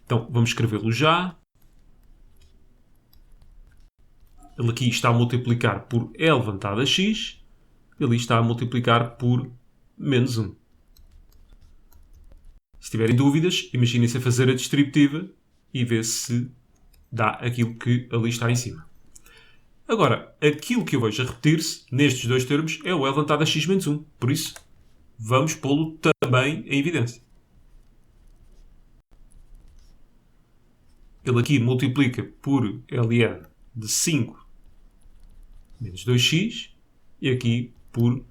Então, vamos escrevê-lo já. Ele aqui está a multiplicar por L levantado a x. Ele está a multiplicar por menos 1. Se tiverem dúvidas, imaginem-se a fazer a distributiva e ver se dá aquilo que ali está em cima. Agora, aquilo que eu vejo a repetir-se nestes dois termos é o L levantado a x menos 1. Por isso, vamos pô-lo também em evidência. Ele aqui multiplica por ln de 5 menos 2x e aqui por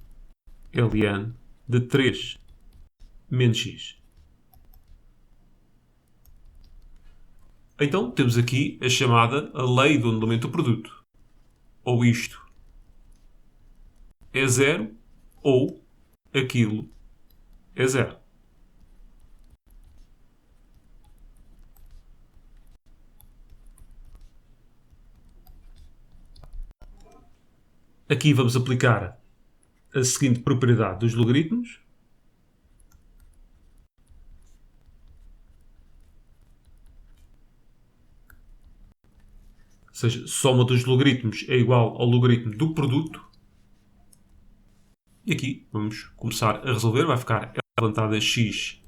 ln de 3 menos x. Então, temos aqui a chamada a lei do anulamento do produto. Ou isto é zero, ou aquilo é zero. Aqui vamos aplicar a seguinte propriedade dos logaritmos. Ou seja, soma dos logaritmos é igual ao logaritmo do produto. E aqui vamos começar a resolver. Vai ficar L levantado a x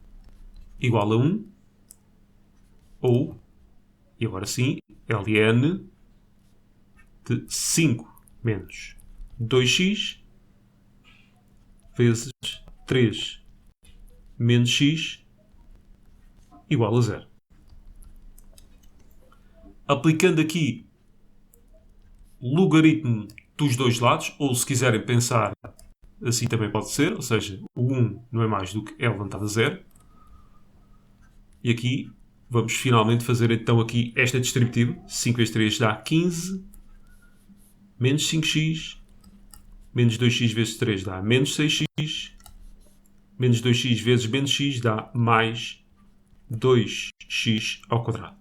igual a 1. Ou, e agora sim, ln de 5 menos 2x vezes 3 menos x igual a 0. Aplicando aqui logaritmo dos dois lados, ou se quiserem pensar assim também pode ser, ou seja, o 1 não é mais do que L levantado a 0. E aqui vamos finalmente fazer então aqui esta distributiva. 5 vezes 3 dá 15, menos 5x, menos 2x vezes 3 dá menos 6x, menos 2x vezes menos x dá mais 2x ao quadrado.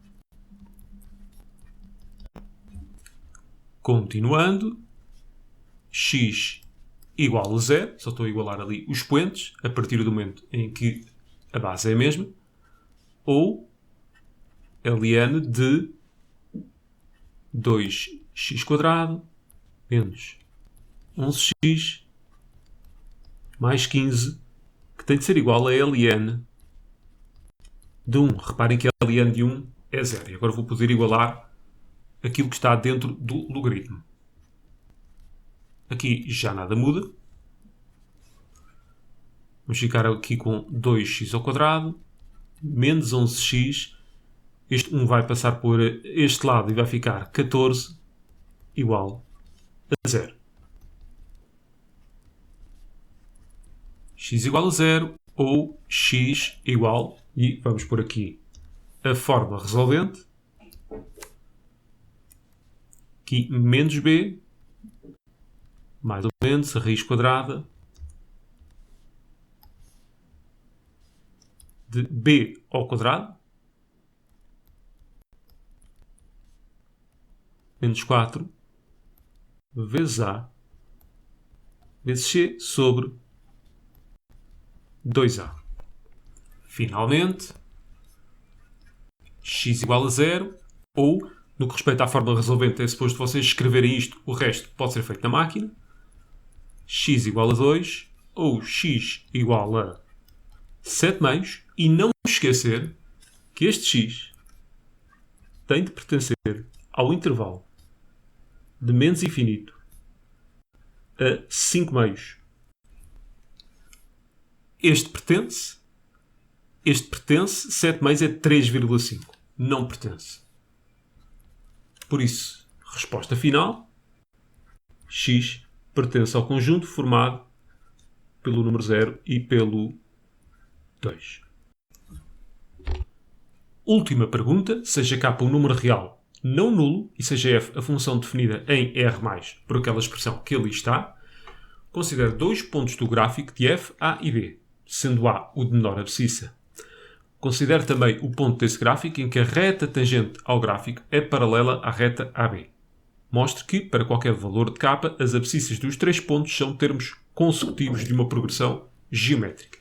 Continuando, x igual a 0, só estou a igualar ali os expoentes, a partir do momento em que a base é a mesma, ou ln de 2x² menos 11x mais 15, que tem de ser igual a ln de 1. Reparem que ln de 1 é 0. E agora vou poder igualar aquilo que está dentro do logaritmo. Aqui já nada muda. Vamos ficar aqui com 2x² menos 11x. Este 1 vai passar por este lado e vai ficar 14 igual a 0. X igual a 0 ou x igual, e vamos por aqui a fórmula resolvente, aqui menos b, mais ou menos a raiz quadrada de b ao quadrado, menos 4 vezes a vezes c sobre 2a. Finalmente, x igual a 0, ou, no que respeita à fórmula resolvente, é suposto vocês escreverem isto, o resto pode ser feito na máquina. X igual a 2, ou x igual a 7 meios, e não esquecer que este x tem de pertencer ao intervalo de menos infinito a 5 meios. Este pertence, 7 meios é 3,5. Não pertence. Por isso, resposta final, x pertence ao conjunto formado pelo número 0 e pelo 2. Última pergunta, seja k um número real não nulo e seja f a função definida em R+, por aquela expressão que ali está, considere dois pontos do gráfico de f, a e b, sendo a o de menor abscissa. Considere também o ponto desse gráfico em que a reta tangente ao gráfico é paralela à reta AB. Mostre que, para qualquer valor de k, as abscissas dos três pontos são termos consecutivos de uma progressão geométrica.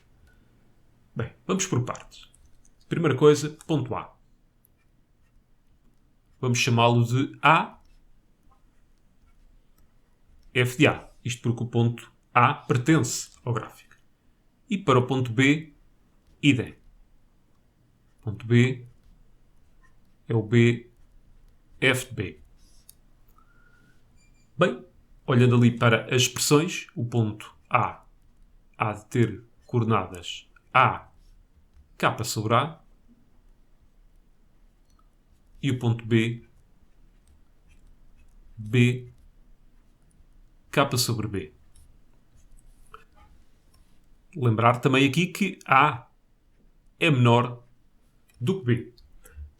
Bem, vamos por partes. Primeira coisa, ponto A. Vamos chamá-lo de A, f de A. Isto porque o ponto A pertence ao gráfico. E para o ponto B, idem. Ponto B é o B, F de B. Bem, olhando ali para as expressões, o ponto A há de ter coordenadas A, K sobre A, e o ponto B, B, K sobre B. Lembrar também aqui que A é menor do que B.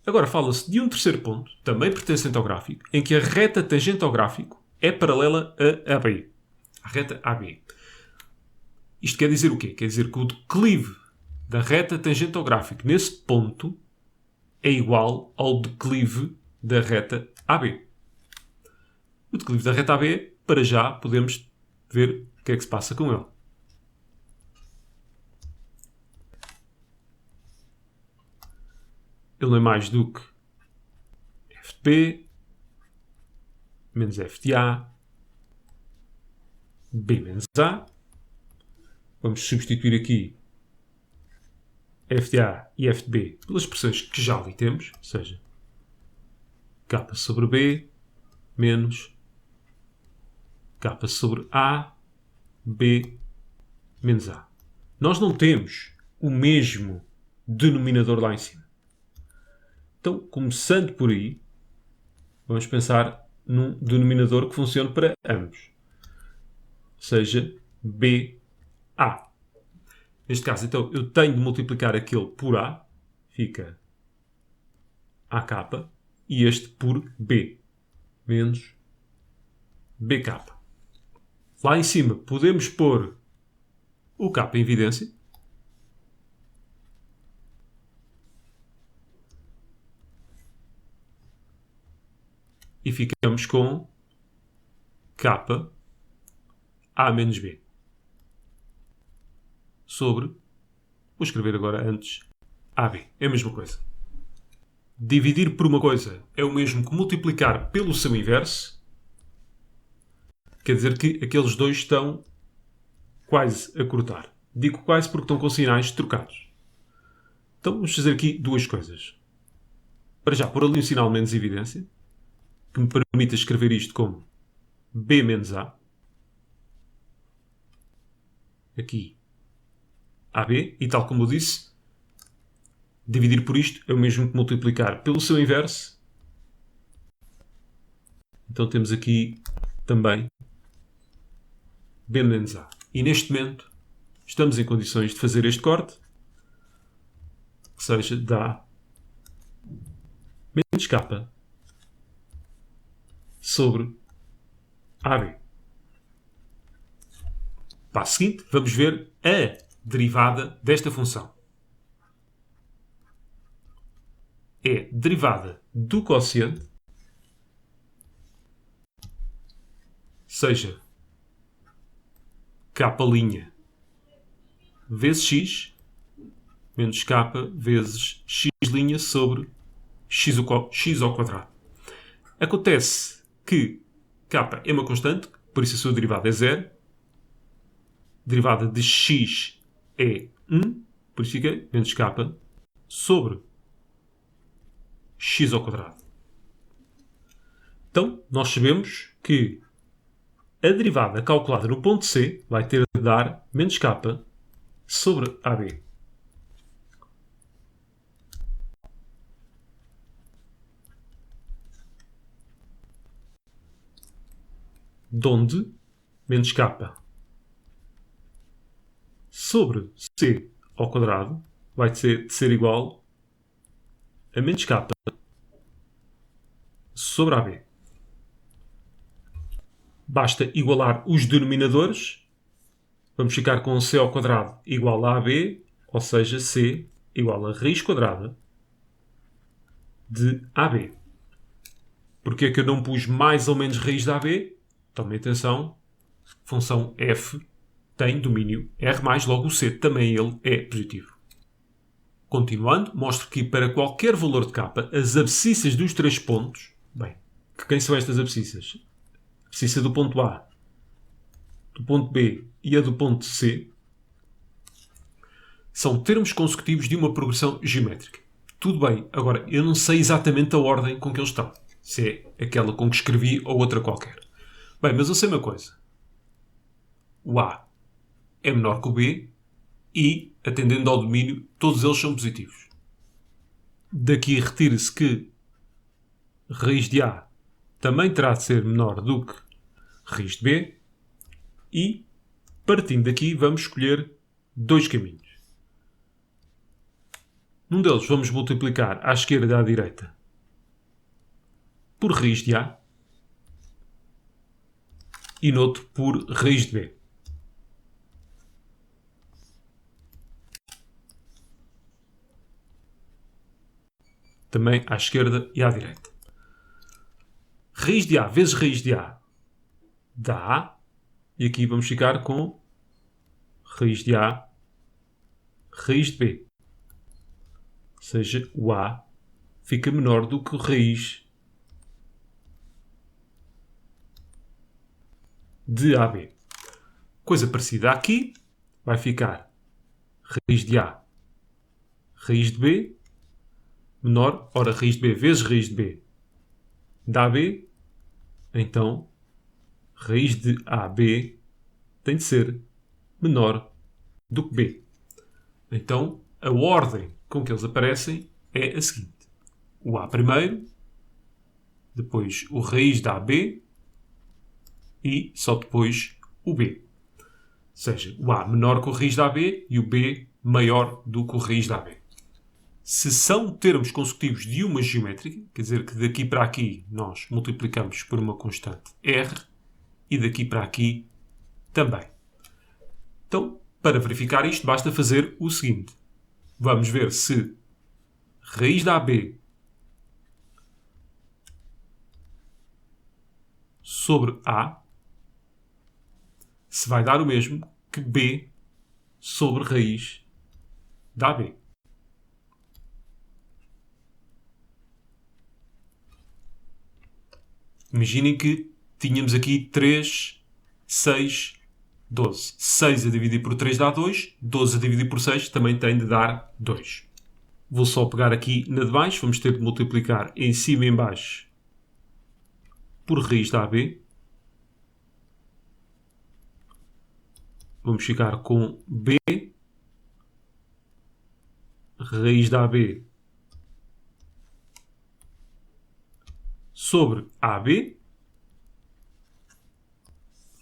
Agora fala-se de um terceiro ponto, também pertencente ao gráfico, em que a reta tangente ao gráfico é paralela a AB. A reta AB. Isto quer dizer o quê? Quer dizer que o declive da reta tangente ao gráfico nesse ponto é igual ao declive da reta AB. O declive da reta AB, para já, podemos ver o que é que se passa com ele. Ele não é mais do que F de B menos F de A, B menos A. Vamos substituir aqui F de A e F de B pelas expressões que já ali temos, ou seja, K sobre B menos K sobre A, B menos A. Nós não temos o mesmo denominador lá em cima. Então, começando por aí, vamos pensar num denominador que funcione para ambos. Ou seja, BA. Neste caso, então, eu tenho de multiplicar aquele por A, fica AK, e este por B, menos BK. Lá em cima, podemos pôr o K em evidência. E ficamos com K A menos B. Sobre, vou escrever agora antes, AB. É a mesma coisa. Dividir por uma coisa é o mesmo que multiplicar pelo seu inverso. Quer dizer que aqueles dois estão quase a cortar. Digo quase porque estão com sinais trocados. Então vamos fazer aqui duas coisas. Para já, pôr ali um sinal menos evidência, que me permita escrever isto como B menos A. Aqui, AB. E tal como eu disse, dividir por isto é o mesmo que multiplicar pelo seu inverso. Então temos aqui também B menos A. E neste momento estamos em condições de fazer este corte, que seja, dá menos K sobre AB. Passo seguinte, vamos ver a derivada desta função. É derivada do quociente, seja K' vezes X menos K vezes X' sobre X ao quadrado. Acontece que K é uma constante, por isso a sua derivada é 0. Derivada de X é 1, por isso fica menos K sobre X ao quadrado. Então, nós sabemos que a derivada calculada no ponto C vai ter de dar menos K sobre AB. Donde menos K sobre C ao quadrado vai de ser igual a menos K sobre AB. Basta igualar os denominadores. Vamos ficar com C ao quadrado igual a AB, ou seja, C igual a raiz quadrada de AB. Porquê é que eu não pus mais ou menos raiz de AB? Tomem atenção, função f tem domínio R+, logo o C também ele é positivo. Continuando, mostro que para qualquer valor de K, as abscissas dos três pontos, bem, que quem são estas abscissas? A abscissa do ponto A, do ponto B e a do ponto C, são termos consecutivos de uma progressão geométrica. Tudo bem. Agora, eu não sei exatamente a ordem com que eles estão. Se é aquela com que escrevi ou outra qualquer. Bem, mas eu sei uma coisa. O A é menor que o B e, atendendo ao domínio, todos eles são positivos. Daqui retira-se que raiz de A também terá de ser menor do que raiz de B e, partindo daqui, vamos escolher dois caminhos. Num deles vamos multiplicar à esquerda e à direita por raiz de A e noutro por raiz de B. Também à esquerda e à direita. Raiz de A vezes raiz de A dá A. E aqui vamos ficar com raiz de A, raiz de B. Ou seja, o A fica menor do que raiz de AB. Coisa parecida aqui, vai ficar raiz de A, raiz de B, menor, ora, raiz de B vezes raiz de B dá B, então raiz de AB tem de ser menor do que B. Então, a ordem com que eles aparecem é a seguinte. O A primeiro, depois o raiz da AB e só depois o B. Ou seja, o A menor que o raiz da AB e o B maior do que o raiz da AB. Se são termos consecutivos de uma geométrica, quer dizer que daqui para aqui nós multiplicamos por uma constante R e daqui para aqui também. Então, para verificar isto, basta fazer o seguinte. Vamos ver se raiz da AB sobre A se vai dar o mesmo que B sobre raiz da AB. Imaginem que tínhamos aqui 3, 6, 12. 6 a dividir por 3 dá 2. 12 a dividir por 6 também tem de dar 2. Vou só pegar aqui na de baixo. Vamos ter de multiplicar em cima e em baixo por raiz da AB. Vamos ficar com B raiz da AB sobre AB.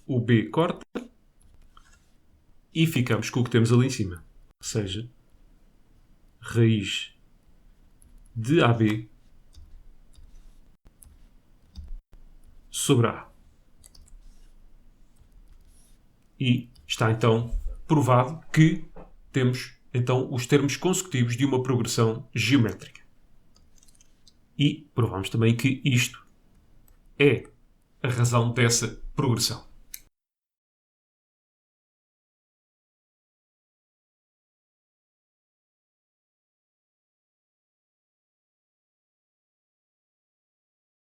O B corta. E ficamos com o que temos ali em cima. Ou seja, raiz de AB sobre A. E está então provado que temos então os termos consecutivos de uma progressão geométrica. E provamos também que isto é a razão dessa progressão.